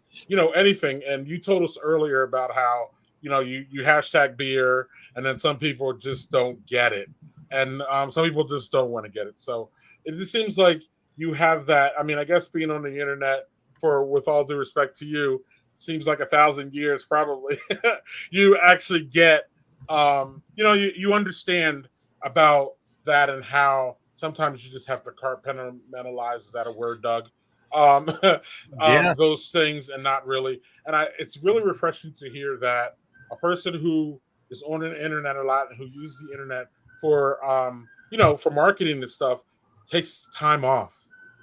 anything. And you told us earlier about how, you hashtag beer, and then some people just don't get it. And some people just don't want to get it. So it just seems like you have that. I mean, I guess being on the internet, with all due respect to you, seems like 1,000 years probably. You actually get, you understand about that, and how sometimes you just have to compartmentalize. Is that a word, Doug? Those things, and not really. And it's really refreshing to hear that a person who is on the internet a lot and who uses the internet for, for marketing and stuff, takes time off.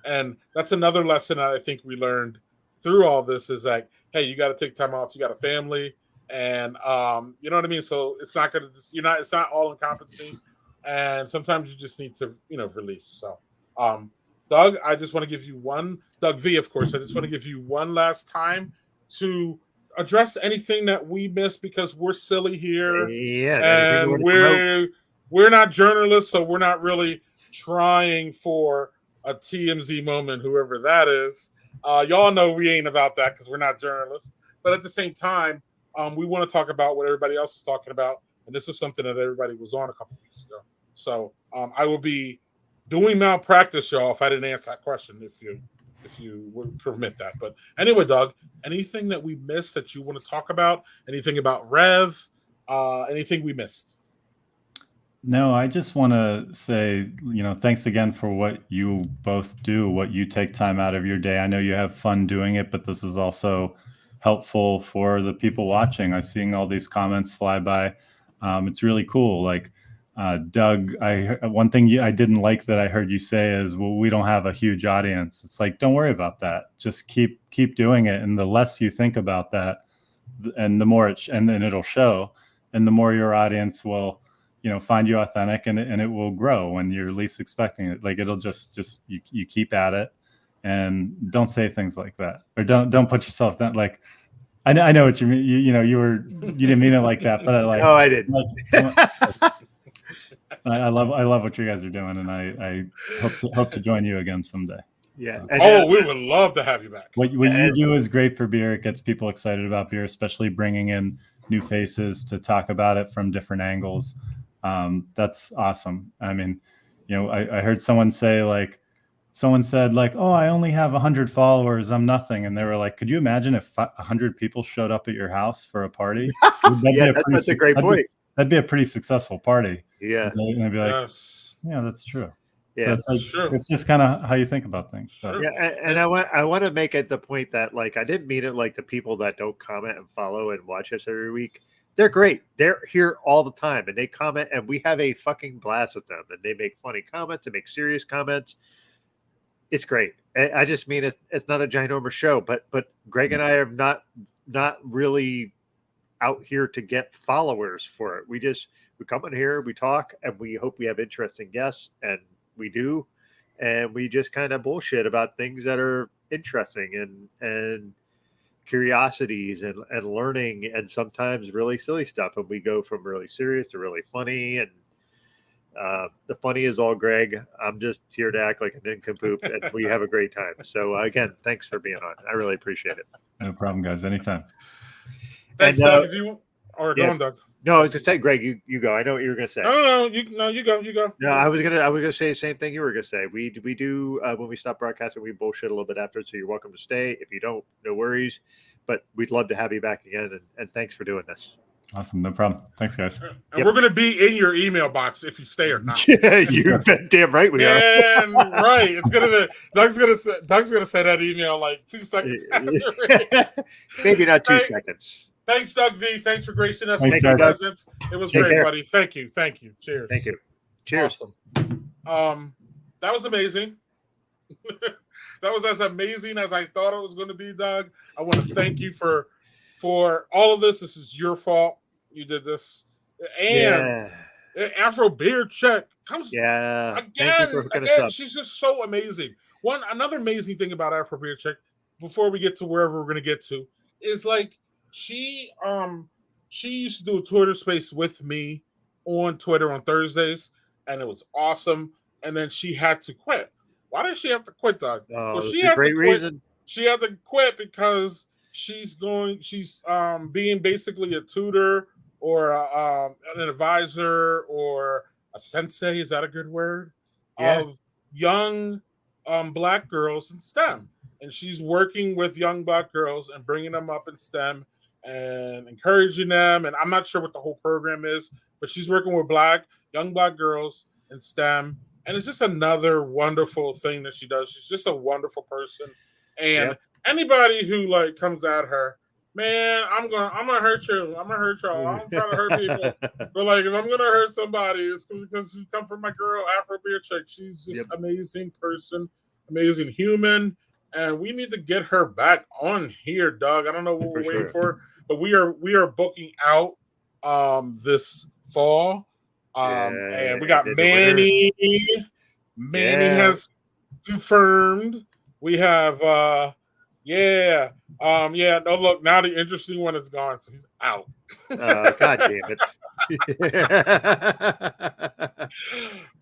And that's another lesson that I think we learned through all this, is like, hey, you got to take time off. You got a family, and you know what I mean? So it's not going to, it's not all encompassing. And sometimes you just need to, release. So, Doug, I just want to give you Doug V, of course, I just want to give you one last time to address anything that we missed, because we're silly here. Yeah. And we're not journalists, so we're not really trying for a TMZ moment, whoever that is. Y'all know we ain't about that, because we're not journalists. but at the same time, we want to talk about what everybody else is talking about, and this was something that everybody was on a couple weeks ago. So I will be doing malpractice, y'all, if I didn't answer that question, if you would permit that. But anyway, Doug, anything that we missed that you want to talk about? Anything about Rev? Anything we missed? No, I just want to say, thanks again for what you both do, what you take time out of your day. I know you have fun doing it, but this is also helpful for the people watching. I'm seeing all these comments fly by. It's really cool. Like, Doug, one thing I didn't like that I heard you say is, well, we don't have a huge audience. It's like, don't worry about that. Just keep doing it. And the less you think about that, and the more and then it'll show, and the more your audience will, find you authentic, and it will grow when you're least expecting it. Like, it'll just you keep at it, and don't say things like that, or don't put yourself down. Like, I know what you mean. You didn't mean it like that, but No, I didn't. I love what you guys are doing, and I hope to join you again someday. Yeah. We would love to have you back. What you do is great for beer. It gets people excited about beer, especially bringing in new faces to talk about it from different angles. That's awesome. I mean, I heard someone say, like, oh, I only have 100 followers, I'm nothing. And they were like, could you imagine if 100 people showed up at your house for a party? That's a great point. That'd be a pretty successful party. Yeah. And they'd be like, Yes. yeah, that's true. Yeah, so it's just kind of how you think about things. So. Yeah, and I want to make it the point that, like, I didn't mean it like the people that don't comment and follow and watch us every week. They're great. They're here all the time, and they comment, and we have a fucking blast with them. And they make funny comments, they make serious comments. It's great. I just mean it's not a ginormous show, but Greg and I are not really out here to get followers for it. We come in here, we talk, and we hope we have interesting guests, and we do, and we just kind of bullshit about things that are interesting and curiosities and learning, and sometimes really silly stuff. And we go from really serious to really funny, and the funny is all Greg. I'm just here to act like a nincompoop, and we have a great time. So again, thanks for being on. I really appreciate it. No problem, guys. Anytime. Thanks, Doug. Go on, Doug. No, I was just saying, Greg, you go. I know what you were going to say. No, you go. No, I was gonna say the same thing you were gonna say. We do when we stop broadcasting, we bullshit a little bit after, so you're welcome to stay. If you don't, no worries. But we'd love to have you back again, and thanks for doing this. Awesome, no problem. Thanks, guys. And we're gonna be in your email box if you stay or not. Yeah, you bet damn right we are. And right, it's Doug's gonna send that email like 2 seconds after. Maybe not 2 seconds. Thanks, Doug V. Thanks for gracing us with with your presence. It was Take great, care. buddy. Thank you. Cheers. Thank you. Cheers. Awesome. That was amazing. That was as amazing as I thought it was going to be, Doug. I want to thank you for all of this. This is your fault. You did this. And Afro Beard Check comes again. She's just so amazing. Another amazing thing about Afro Beard Check, before we get to wherever we're going to get to, is like she used to do a Twitter space with me on Twitter on Thursdays, and it was awesome. And then she had to quit. Why did she have to quit, Doug? Well, she had a great reason. She had to quit because she's being basically a tutor or an advisor or a sensei. Is that a good word? Yeah. Of young Black girls in STEM. And she's working with young Black girls and bringing them up in STEM and encouraging them. And I'm not sure what the whole program is, but she's working with young Black girls in STEM. And it's just another wonderful thing that she does. She's just a wonderful person. And anybody who like comes at her, man, I'm gonna hurt you. I'm gonna hurt y'all. I'm trying to hurt people. But like if I'm gonna hurt somebody, it's because you come from my girl Afro Beer Chick. She's just amazing person, amazing human. And we need to get her back on here, Doug. I don't know what we're waiting for, but we are booking out this fall. And we got Manny. Manny has confirmed. We have no, look, now the interesting one is gone, so he's out. God damn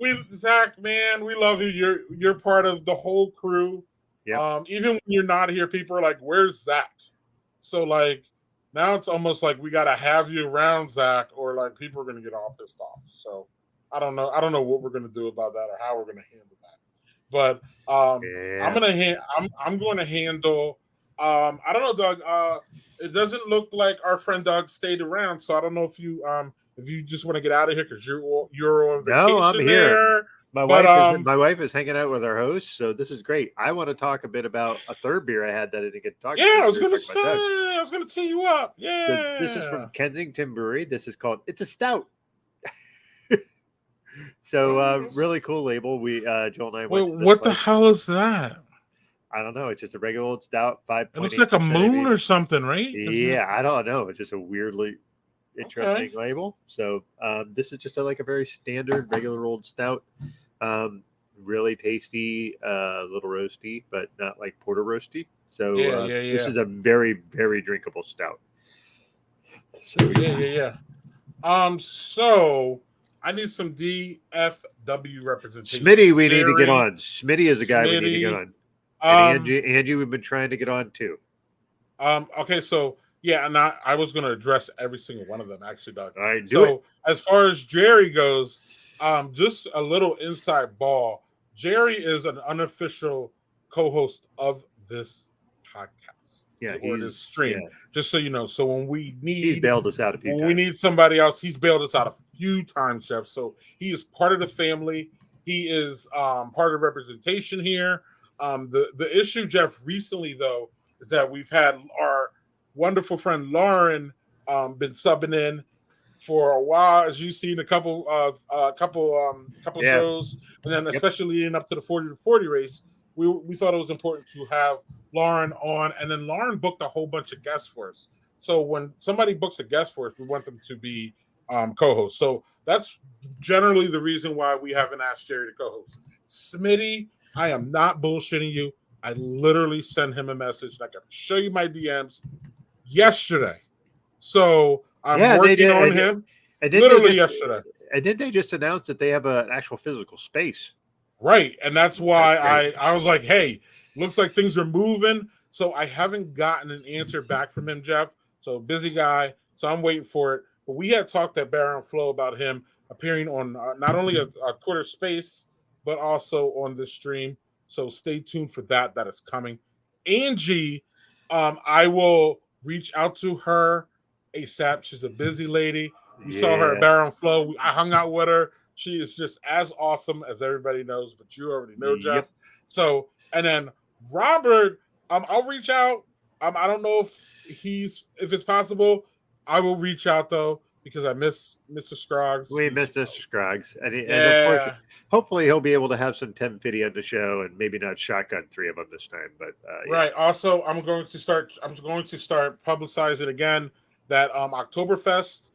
it. Zach, man, we love you. You're part of the whole crew. Yeah. Even when you're not here, people are like, "Where's Zach?" So like now it's almost like we gotta have you around, Zach, or like people are gonna get all pissed off. So I don't know. I don't know what we're gonna do about that or how we're gonna handle that. But Yeah. I'm going to handle. I don't know, Doug. It doesn't look like our friend Doug stayed around, so I don't know if you just want to get out of here because you're on No, I'm vacation here. there. My But wife is hanging out with our host, so this is great. I want to talk a bit about a third beer I had that I didn't get to talk yeah, about. I was We were gonna talking say, about Doug. I was gonna tee you up. So this is Yeah. from Kensington Brewery. This is called It's a Stout. So really cool label. We Joel and I Wait, went to this what the place. hell is that? I don't know. It's just a regular old stout, It looks 5.8%. like a moon or something, right? Yeah, I don't know. It's just a weirdly interesting label. So this is just like a very standard regular old stout. Really tasty, a little roasty, but not like porter roasty. So this is a very, very drinkable stout. So yeah. So I need some DFW representation. Smitty, we need to get on. Smitty is the guy we need to get Smitty. on. And Angie, we've been trying to get on too. Okay, so yeah, and I was going to address every single one of them actually, Doug. All right, do it. As far as Jerry goes, just a little inside ball. Jerry is an unofficial co-host of this podcast. Yeah, or this stream. Yeah. Just so you know. So when he's bailed us out a few times. We need somebody else. He's bailed us out a few times, Jeff. So he is part of the family. He is part of representation here. The issue, Jeff, recently though, is that we've had our wonderful friend Lauren been subbing in for a while, as you've seen a couple shows, and then especially leading up to the 40 to 40 race, we thought it was important to have Lauren on, and then Lauren booked a whole bunch of guests for us. So when somebody books a guest for us, we want them to be co-hosts. So that's generally the reason why we haven't asked Jerry to co-host. Smitty, I am not bullshitting you. I literally sent him a message, and I can show you my DMs yesterday. So I'm working on him. Literally yesterday. And did they just announce that they have an actual physical space? Right. And that's why I was like, hey, looks like things are moving. So I haven't gotten an answer back from him, Jeff. So busy guy. So I'm waiting for it. But we had talked at Baron Flow about him appearing on not only a Twitter space, but also on the stream. So stay tuned for that. That is coming. Angie, I will reach out to her ASAP. She's a busy lady. We saw her at Baron Flow. I hung out with her. She is just as awesome as everybody knows, but you already know, Jeff. Yep. So, and then Robert, I'll reach out. I don't know if it's possible. I will reach out though, because I miss Mr. Scroggs. We miss Mr. Scroggs. And of course, hopefully he'll be able to have some 1050 on the show and maybe not shotgun 3 of them this time. But right. Also, I'm going to start publicizing again that Oktoberfest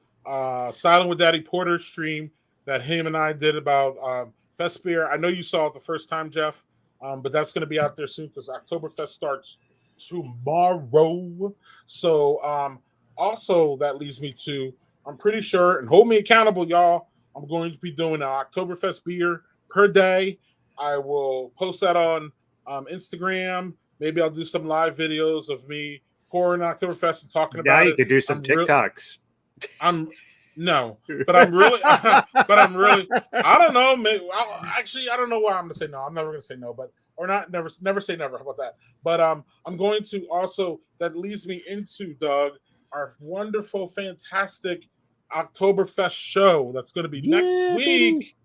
Silent with Daddy Porter stream that him and I did about Fest beer. I know you saw it the first time, Jeff, but that's going to be out there soon because Oktoberfest starts tomorrow. So also that leads me to, I'm pretty sure, and hold me accountable, y'all, I'm going to be doing an Oktoberfest beer per day. I will post that on Instagram. Maybe I'll do some live videos of me pouring Oktoberfest and talking about it. Yeah, you could do some TikToks. No, but I'm really, I don't know. Maybe, I don't know why I'm going to say no. I'm never going to say no, never say never. How about that? But I'm going to also, that leads me into, Doug, our wonderful, fantastic Oktoberfest show that's going to be next week.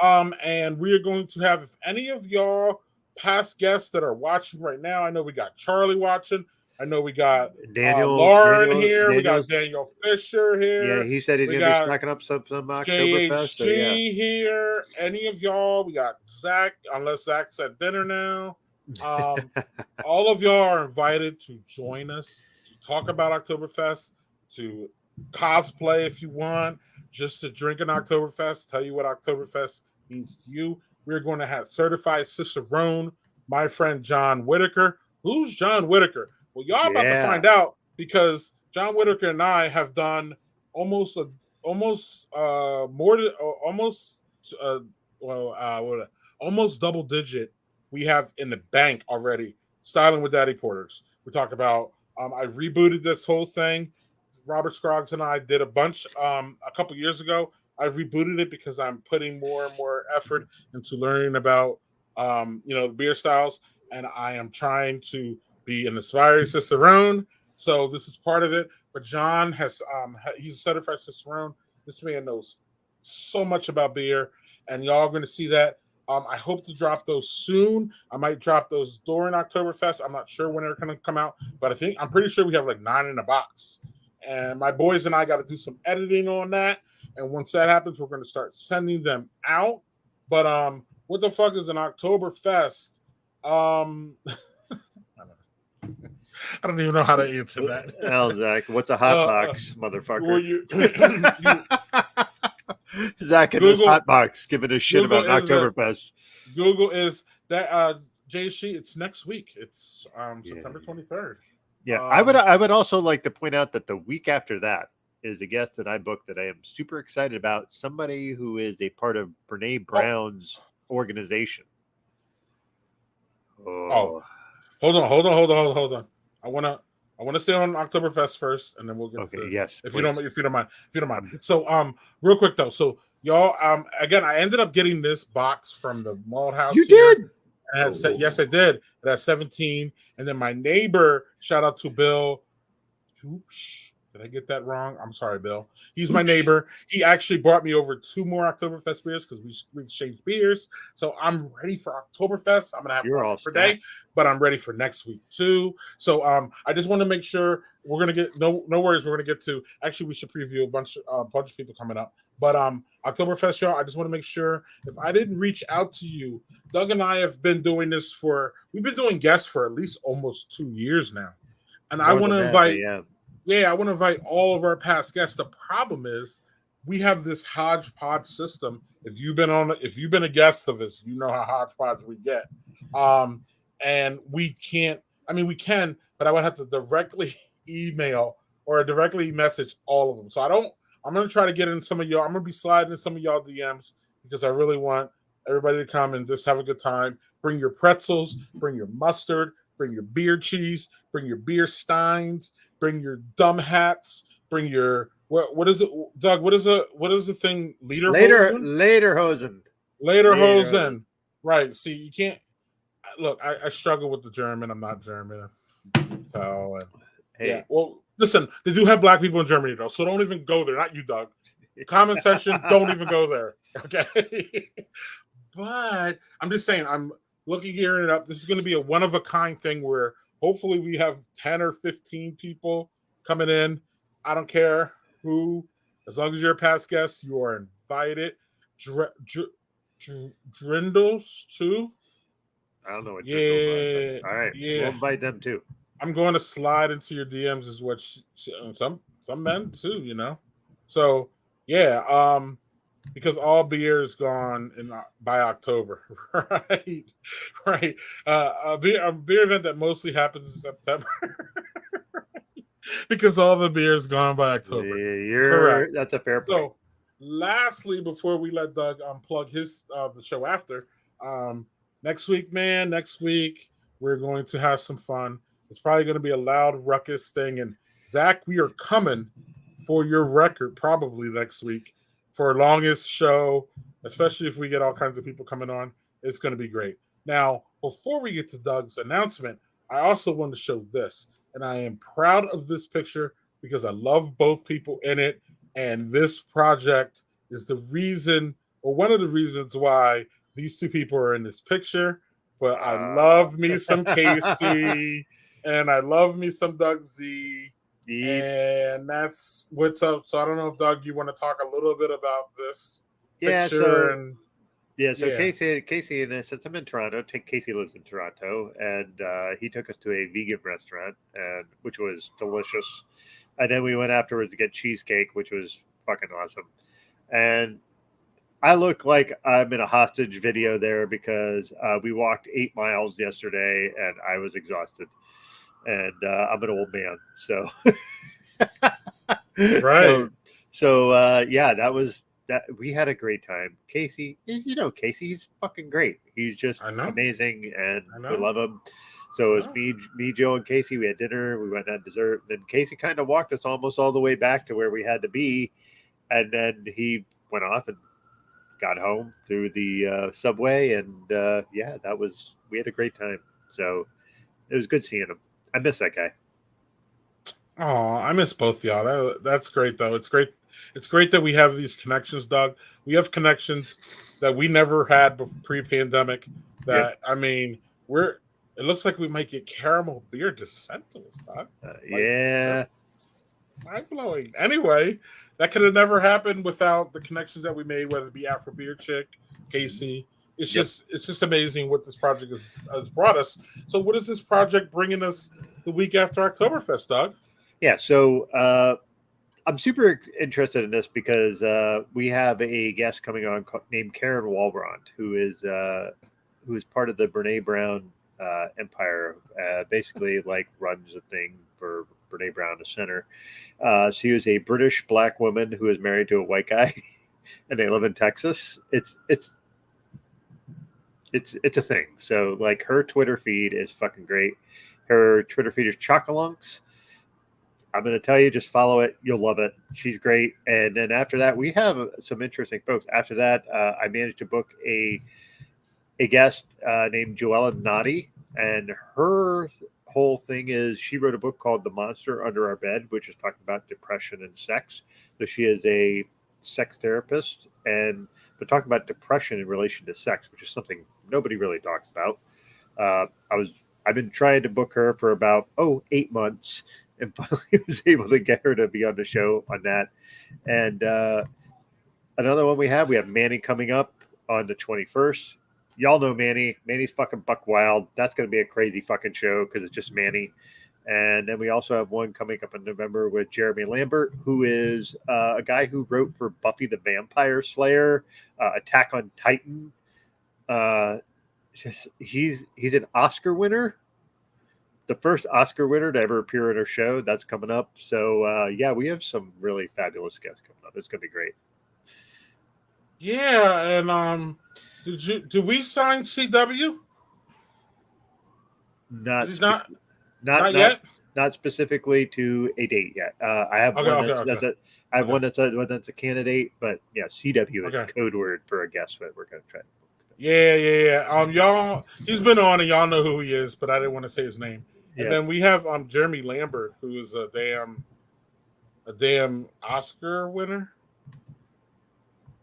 And we are going to have, if any of y'all past guests that are watching right now, I know we got Charlie watching. I know we got Lauren here. We got Daniel Fisher here. Yeah, he said he's going to be stocking up some Oktoberfest. JHG here. Any of y'all. We got Zach, unless Zach's at dinner now. All of y'all are invited to join us to talk about Oktoberfest, to cosplay if you want, just to drink an Oktoberfest, tell you what Oktoberfest means to you. We're going to have certified Cicerone, my friend John Whitaker. Who's John Whitaker? Well, y'all about to find out, because John Whitaker and I have done almost double digit. We have in the bank already styling with Daddy Porters. We talk about I rebooted this whole thing. Robert Scroggs and I did a bunch a couple years ago. I rebooted it because I'm putting more and more effort into learning about the beer styles, and I am trying to be an aspiring cicerone. So this is part of it. But John has he's a certified cicerone. This man knows so much about beer, and y'all are going to see that. I hope to drop those soon. I might drop those during Oktoberfest. I'm not sure when they're going to come out, but I'm pretty sure we have like 9 in a box. And my boys and I got to do some editing on that. And once that happens, we're going to start sending them out. But what the fuck is an Oktoberfest? I don't even know how to answer that. Well, Zach, what's a hot box, motherfucker? Zach and his hot box giving a shit about Oktoberfest. Google is that JC. It's next week. It's September 23rd. Yeah, I would also like to point out that the week after that is a guest that I booked that I am super excited about. Somebody who is a part of Brene Brown's organization. Oh, hold on. I want to stay on Oktoberfest first, and then we'll get to yes. If you don't mind. So real quick though, so y'all again, I ended up getting this box from the Malt House. You did? Yes, I did. It has 17, and then my neighbor, shout out to Bill. Oops, did I get that wrong? I'm sorry, Bill. He's my neighbor. He actually brought me over 2 more Oktoberfest beers because we exchanged beers. So I'm ready for Oktoberfest. I'm gonna have one per day, but I'm ready for next week too. So I just want to make sure we're gonna get no worries. We're gonna get to actually we should preview a bunch of people coming up. But Oktoberfest, y'all, I just want to make sure if I didn't reach out to you, Doug and I have been doing this we've been doing guests for at least almost 2 years now. And I want to invite I want to invite all of our past guests. The problem is we have this hodgepodge system. If you've been a guest of us, you know how hodgepodge we get. And we can't, we can, but I would have to directly email or directly message all of them. So I'm going to try to get in some of y'all. I'm going to be sliding in some of y'all DMs because I really want everybody to come and just have a good time. Bring your pretzels, bring your mustard, bring your beer cheese, bring your beer steins, bring your dumb hats, bring your what is it, Doug? What is the thing? Lederhosen. Lederhosen. Right. See, you can't look. I struggle with the German. I'm not German. If you can tell. And, yeah. Well, listen. They do have black people in Germany though, so don't even go there. Not you, Doug. Comment section. Don't even go there. Okay. But I'm just saying. I'm gearing it up. This is going to be a one-of-a-kind thing where hopefully we have 10 or 15 people coming in. I don't care who. As long as you're a past guest, you are invited. Drindles, too? I don't know what Drindles are. All right. Yeah. We'll invite them, too. I'm going to slide into your DMs is what some men, too, you know? So, yeah. Because all beer is gone by October, right? A beer event that mostly happens in September, because all the beer is gone by October. Correct. That's a fair point. So, lastly, before we let Doug plug his the show after, next week we're going to have some fun. It's probably going to be a loud ruckus thing, and Zach, we are coming for your record probably next week. For longest show, especially if we get all kinds of people coming on, it's going to be great. Now, before we get to Doug's announcement, I also want to show this, and I am proud of this picture because I love both people in it, and this project is the reason, or one of the reasons why these 2 people are in this picture. But I love me some Casey, and I love me some Doug Z. And that's what's up. So I don't know if Doug, you want to talk a little bit about this picture. Casey and I, since I'm in Toronto, Casey lives in Toronto, and he took us to a vegan restaurant, which was delicious. And then we went afterwards to get cheesecake, which was fucking awesome. And I look like I'm in a hostage video there because we walked 8 miles yesterday, and I was exhausted. And I'm an old man, so right. So that was that. We had a great time. Casey, Casey, he's fucking great. He's just amazing, and we love him. So it was me, Joe, and Casey. We had dinner. We went on dessert. And then Casey kind of walked us almost all the way back to where we had to be, and then he went off and got home through the subway. And yeah, we had a great time. So it was good seeing him. I miss that guy. Oh, I miss both y'all. That's great though. It's great. It's great that we have these connections, Doug. We have connections that we never had pre-pandemic. That I mean, it looks like we might get caramel beer just sent to us, Doug. Yeah, mind blowing. Anyway, that could have never happened without the connections that we made, whether it be Afro Beer Chick, Casey. It's just amazing what this project has brought us. So, what is this project bringing us the week after Oktoberfest, Doug? Yeah, so I'm super interested in this because we have a guest coming on named Karen Walbrand, who is part of the Brene Brown empire. Basically, like runs a thing for Brene Brown, the center. She is a British black woman who is married to a white guy, and they live in Texas. It's a thing. So like her Twitter feed is fucking great. Her Twitter feed is Chocolunks. I'm going to tell you, just follow it. You'll love it. She's great. And then after that, we have some interesting folks. After that, I managed to book a guest named Joella Nadi. And her whole thing is she wrote a book called The Monster Under Our Bed, which is talking about depression and sex. So she is a sex therapist but talking about depression in relation to sex, which is something nobody really talks about. I've been trying to book her for about 8 months. And finally was able to get her to be on the show on that. And another one we have Manny coming up on the 21st. Y'all know Manny. Manny's fucking buck wild. That's going to be a crazy fucking show because it's just Manny. And then we also have one coming up in November with Jeremy Lambert, who is a guy who wrote for Buffy the Vampire Slayer, Attack on Titan. He's an Oscar winner. The first Oscar winner to ever appear in our show. That's coming up. So, yeah, we have some really fabulous guests coming up. It's going to be great. Yeah, and did we sign CW? Not yet. Not specifically to a date yet. I have one that's a candidate, but yeah, CW is code word for a guest that we're going to try. Yeah. Y'all, he's been on, and y'all know who he is, but I didn't want to say his name. And then we have Jeremy Lambert, who is a damn Oscar winner,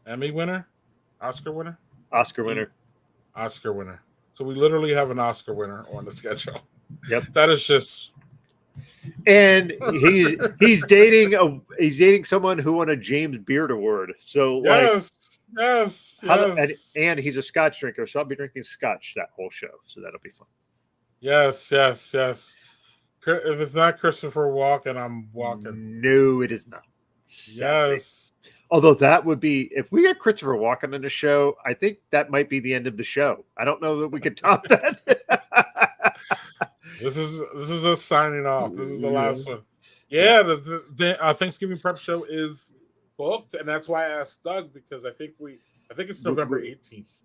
Emmy winner, Oscar winner. So we literally have an Oscar winner on the schedule. Yep, that is just. And he's dating someone who won a James Beard Award. So yes. And he's a Scotch drinker, so I'll be drinking Scotch that whole show. So that'll be fun. Yes. If it's not Christopher Walken, I'm walking. No, it is not. Sadly. Yes. Although that would be, if we had Christopher Walken in the show, I think that might be the end of the show. I don't know that we could top that. This is us signing off. This is the last one. Yeah, the Thanksgiving prep show is booked, and that's why I asked Doug, because I think it's November 18th.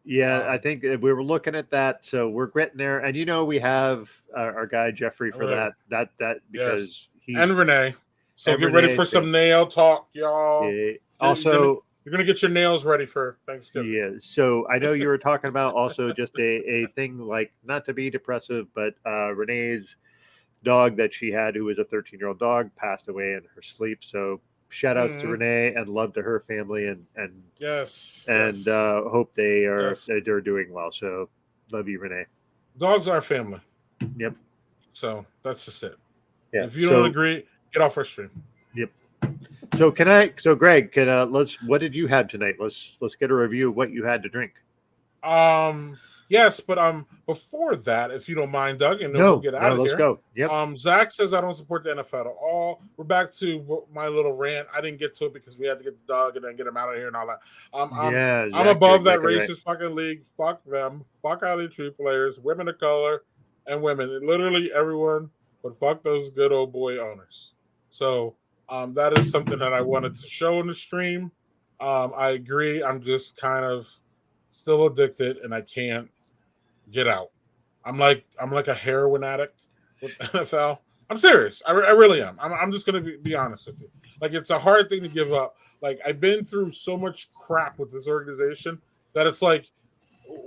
Yeah, I think we were looking at that, so we're getting there. And we have our guy Jeffrey for that because he's and Renee. So get ready for some nail talk, y'all. Yeah. Also, you're gonna get your nails ready for Thanksgiving. Yeah. So I know you were talking about also just a thing like, not to be depressive, but Renee's dog that she had, who was a 13-year-old dog, passed away in her sleep. So shout out to Renee and love to her family and hope they're doing well. So love you, Renee. Dogs are family. Yep. So that's just it. Yeah. If you don't agree, get off our stream. Yep. So Greg, what did you have tonight? Let's get a review of what you had to drink. Yes, but before that, if you don't mind, Doug, and then we'll get out of here. Let's go. Yep. Zach says I don't support the NFL at all. We're back to my little rant. I didn't get to it because we had to get the dog and then get him out of here and all that. I'm above that racist fucking league. Fuck them. Fuck how they treat players, women of color, and women. And literally everyone, but fuck those good old boy owners. So that is something that I wanted to show in the stream. I agree. I'm just kind of still addicted and I can't get out. I'm like a heroin addict with NFL. I'm serious. I really am. I'm just gonna be honest with you. Like it's a hard thing to give up. Like I've been through so much crap with this organization that it's like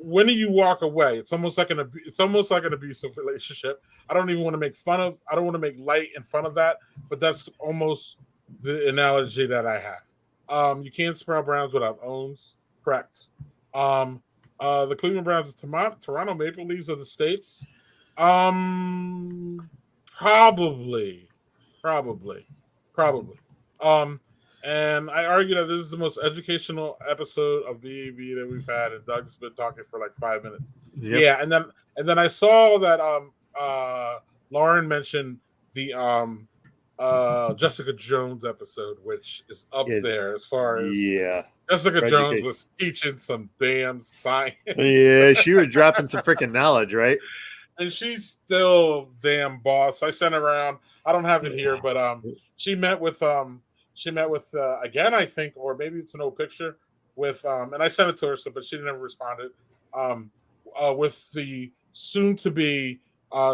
when do you walk away? It's almost like an abusive relationship. I don't even want to make fun of. I don't want to make light in fun of that. But that's almost the analogy that I have. You can't spell Browns without owns. Correct. The Cleveland Browns, Toronto Maple Leafs of the States. Probably, probably, probably. Um, and I argue that this is the most educational episode of BAB that we've had, and Doug's been talking for like 5 minutes. Yep. Yeah, and then I saw that Lauren mentioned the Jessica Jones episode, which is up there as far as Jessica Jones was teaching some damn science. Yeah, she was dropping some freaking knowledge, right? And she's still damn boss. I sent around. I don't have it here, but she met with again, I think, or maybe it's an old picture with and I sent it to her, but she never responded. With the soon to be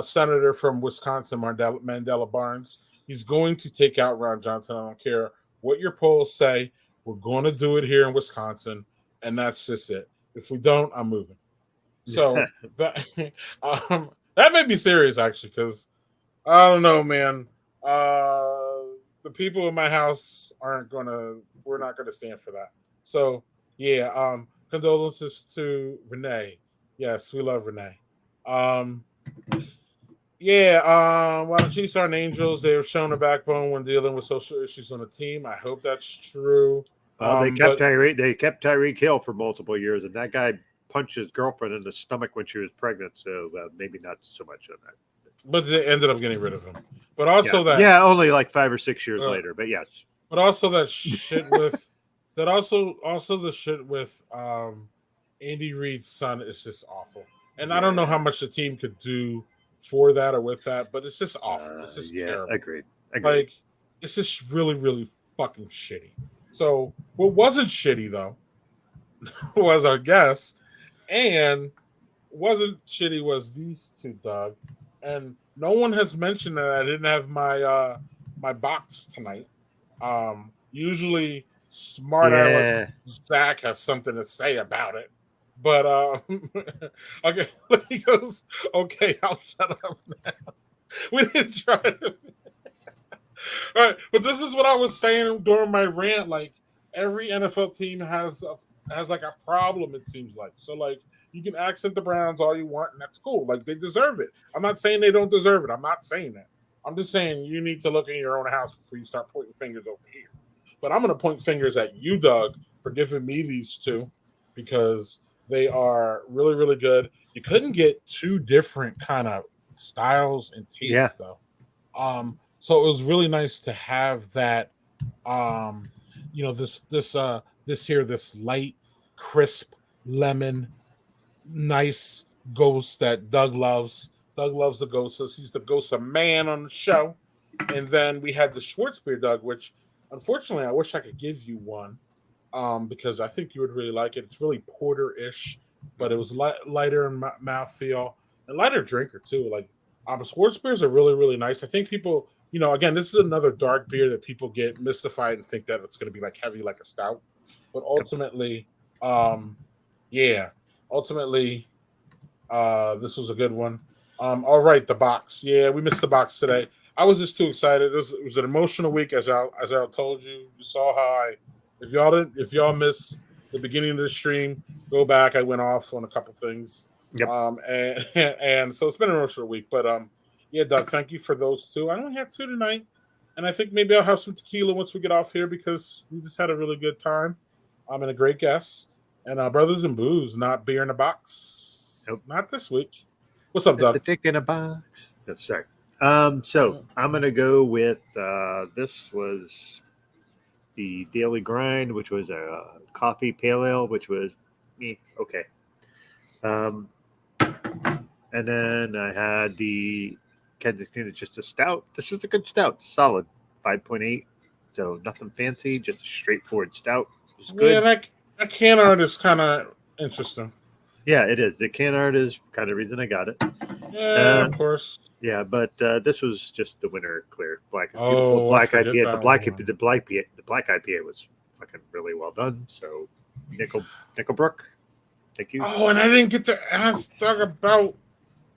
senator from Wisconsin, Mandela Barnes. He's going to take out Ron Johnson. I don't care what your polls say. We're going to do it here in Wisconsin, and that's just it. If we don't, I'm moving. So that may be serious, actually, because I don't know, man. The people in my house we're not gonna stand for that. So yeah, condolences to Renee. Yes, we love Renee. While the Chiefs aren't angels, they have shown a backbone when dealing with social issues on the team. I hope that's true. They kept Tyreek Hill for multiple years, and that guy punched his girlfriend in the stomach when she was pregnant. So maybe not so much of that. But they ended up getting rid of him. But also only like 5 or 6 years later. But yes. But also that shit with also the shit with Andy Reid's son is just awful. And I don't know how much the team could do for that or with that, but it's just awful. It's just terrible. Agreed. Like it's just really, really fucking shitty. So what wasn't shitty though was our guest, and wasn't shitty was these two, Doug. And no one has mentioned that I didn't have my my box tonight. Usually smart aleck Zach has something to say about it. But okay, he goes, okay, I'll shut up now. We didn't try to. All right, but this is what I was saying during my rant. Like every NFL team has like a problem. It seems like so. Like you can accent the Browns all you want, and that's cool. Like they deserve it. I'm not saying they don't deserve it. I'm not saying that. I'm just saying you need to look in your own house before you start pointing fingers over here. But I'm going to point fingers at you, Doug, for giving me these two because they are really, really good. You couldn't get two different kind of styles and tastes, though. So it was really nice to have that. This light, crisp lemon, nice ghost that Doug loves. Doug loves the ghosts. He's the ghost of man on the show. And then we had the Schwarzbier, Doug, which unfortunately I wish I could give you one. Because I think you would really like it. It's really porter-ish, but it was lighter in mouthfeel and lighter drinker too. Like Schwarzbiers are really, really nice. I think people, again, this is another dark beer that people get mystified and think that it's going to be like heavy, like a stout. But ultimately, this was a good one. All right, the box. Yeah, we missed the box today. I was just too excited. It was an emotional week, as I told you. You saw how if y'all missed the beginning of the stream, go back. I went off on a couple things. Yep. And so it's been an emotional week. But Doug, thank you for those two. I only have two tonight, and I think maybe I'll have some tequila once we get off here because we just had a really good time. I'm a great guest, and Brothers and Booze, not beer in a box. Nope. Not this week. What's up, Doug? The dick in a box. No, sorry. So I'm gonna go with this was the Daily Grind, which was a coffee pale ale, which was okay. And then I had the Kensington. It's just a stout. This was a good stout, solid 5.8. So nothing fancy, just a straightforward stout. It was good. Yeah, that can art is kind of interesting. Yeah, it is. The can art is kind of the reason I got it. Yeah, of course. Yeah, but this was just the winner clear. Beautiful Oh, I black forget IPA. that The black IPA was fucking really well done. So Nickelbrook, thank you. Oh, and I didn't get to talk about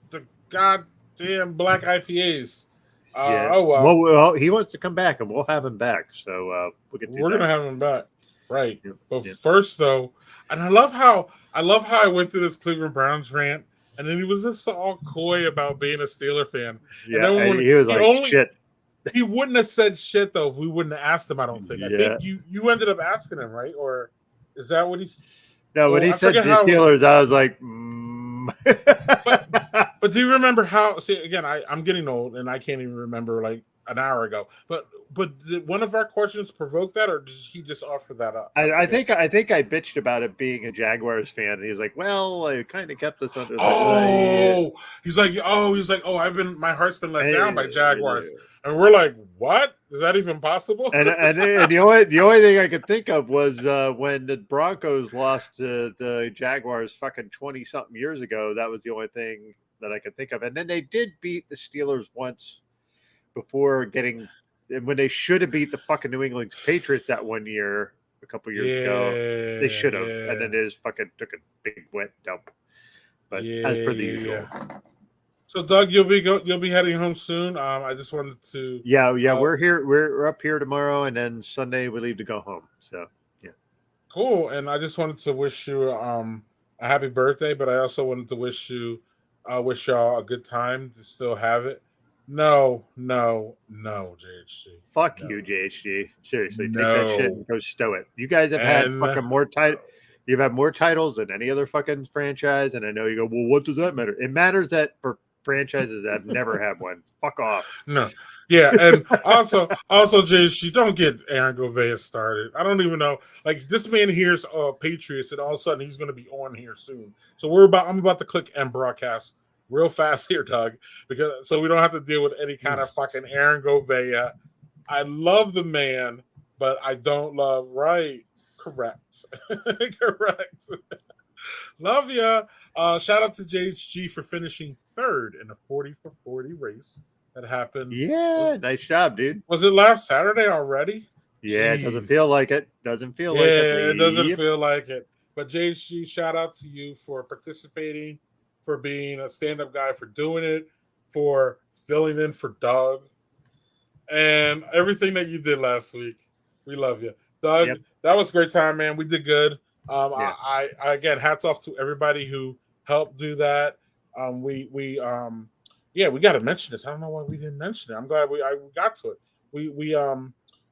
the goddamn black IPAs. Yeah. Oh well. He wants to come back, and we'll have him back. So we'll get to We're that. gonna have him back, right? Yep, But yep. first, though, and I love how I went through this Cleveland Browns rant, and then he was just all coy about being a Steeler fan. Yeah, and then when he was like, shit. He wouldn't have said shit though if we wouldn't have asked him. I don't think. Yeah. I think you ended up asking him, right? Or is that what he? No, when he said the Steelers, I was like, But do you remember how? See, again, I'm getting old, and I can't even remember like an hour ago. But did one of our questions provoke that, or did he just offer that up? I think I bitched about it being a Jaguars fan, and he's like, "Well, I kind of kept this under." He's like, my heart's been let down by Jaguars, and we're like, what? Is that even possible? And the only thing I could think of was when the Broncos lost to the Jaguars fucking 20-something years ago. That was the only thing that I could think of. And then they did beat the Steelers once before getting, and when they should have beat the fucking New England Patriots that one year, a couple years ago, they should have. Yeah. And then they just fucking took a big wet dump. But as per the usual. So Doug, you'll be heading home soon. I just wanted to. Yeah. We're here. We're up here tomorrow, and then Sunday we leave to go home. So yeah. Cool. And I just wanted to wish you a happy birthday, but I also wanted to wish y'all a good time to still have it. No, JHG. Fuck you, JHG. Seriously, take that shit and go stow it. You guys have had fucking more titles. You've had more titles than any other fucking franchise, and I know you go, well, what does that matter? It matters that for franchises that have never had one. Fuck off. No. Yeah, and also JHG, don't get Aaron Govea started. I don't even know. Like, this man hears Patriots, and all of a sudden he's going to be on here soon. So I'm about to click end broadcast real fast here, Doug, because so we don't have to deal with any kind of fucking Aaron Govea. I love the man, but I don't love correct. Love ya. Shout out to JHG for finishing third in a 40 for 40 race that happened. Yeah, nice job, dude. Was it last Saturday already? Yeah, Jeez. It doesn't feel like it. Doesn't feel like it. Yeah, it doesn't feel like it. But JHG, shout out to you for participating, for being a stand-up guy, for doing it, for filling in for Doug, and everything that you did last week. We love you, Doug. Yep. That was a great time, man. We did good. I again, hats off to everybody who helped do that. We got to mention this. I don't know why we didn't mention it. I'm glad we got to it.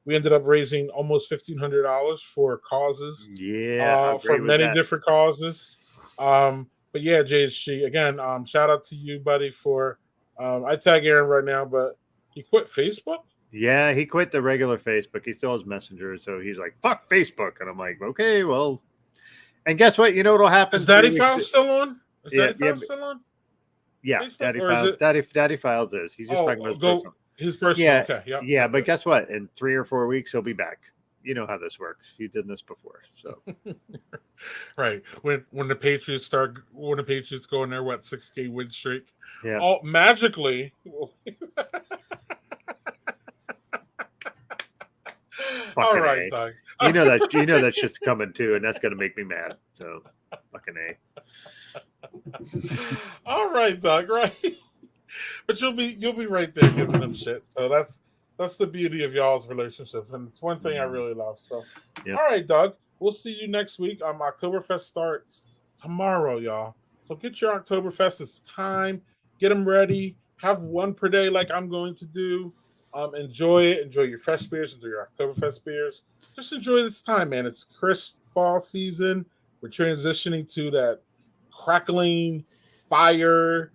We ended up raising almost $1,500 for causes. Yeah, for many different causes. But yeah, JHG, again, shout out to you, buddy, for I tag Aaron right now, but he quit Facebook. Yeah, he quit the regular Facebook. He still has Messenger, so he's like, fuck Facebook. And I'm like, okay, well. And guess what? You know what'll happen? Is Daddy Files still on? Daddy Files still on? Yeah, Facebook, Daddy Files is. He's just talking about his personal. Yeah, okay, yeah. Yeah, but guess what? In 3 or 4 weeks, he'll be back. You know how this works. He did this before, so. Right. When the Patriots go in their 6-game win streak, yeah. All magically. All right, Doug. You know that shit's coming too, and that's gonna make me mad. So fucking A. All right, Doug. Right. But you'll be right there giving them shit. So that's the beauty of y'all's relationship, and it's one thing I really love. So, All right, Doug. We'll see you next week. Oktoberfest starts tomorrow, y'all. So get your Oktoberfest. It's time. Get them ready. Have one per day, like I'm going to do. Enjoy it. Enjoy your fresh beers. Enjoy your Oktoberfest beers. Just enjoy this time, man. It's crisp fall season. We're transitioning to that crackling fire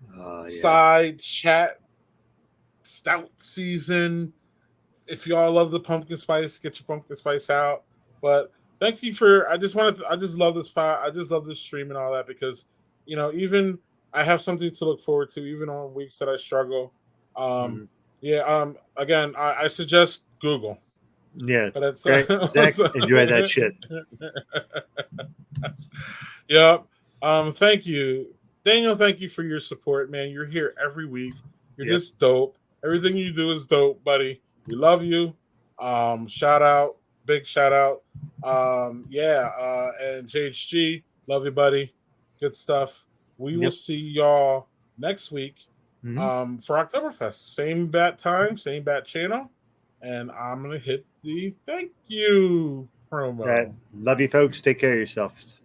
side chat stout season. If y'all love the pumpkin spice, get your pumpkin spice out. But thank you for. I just love this pod. I just love this stream and all that because, even I have something to look forward to, even on weeks that I struggle. Yeah. Again, I suggest Google. Yeah. But it's Zach, enjoy that shit. Yep. Thank you, Daniel. Thank you for your support, man. You're here every week. You're just dope. Everything you do is dope, buddy. We love you. Shout out, big shout out. And JHG, love you, buddy. Good stuff. We will see y'all next week for Oktoberfest. Same bat time, same bat channel. And I'm gonna hit the thank you promo. Love you, folks. Take care of yourselves.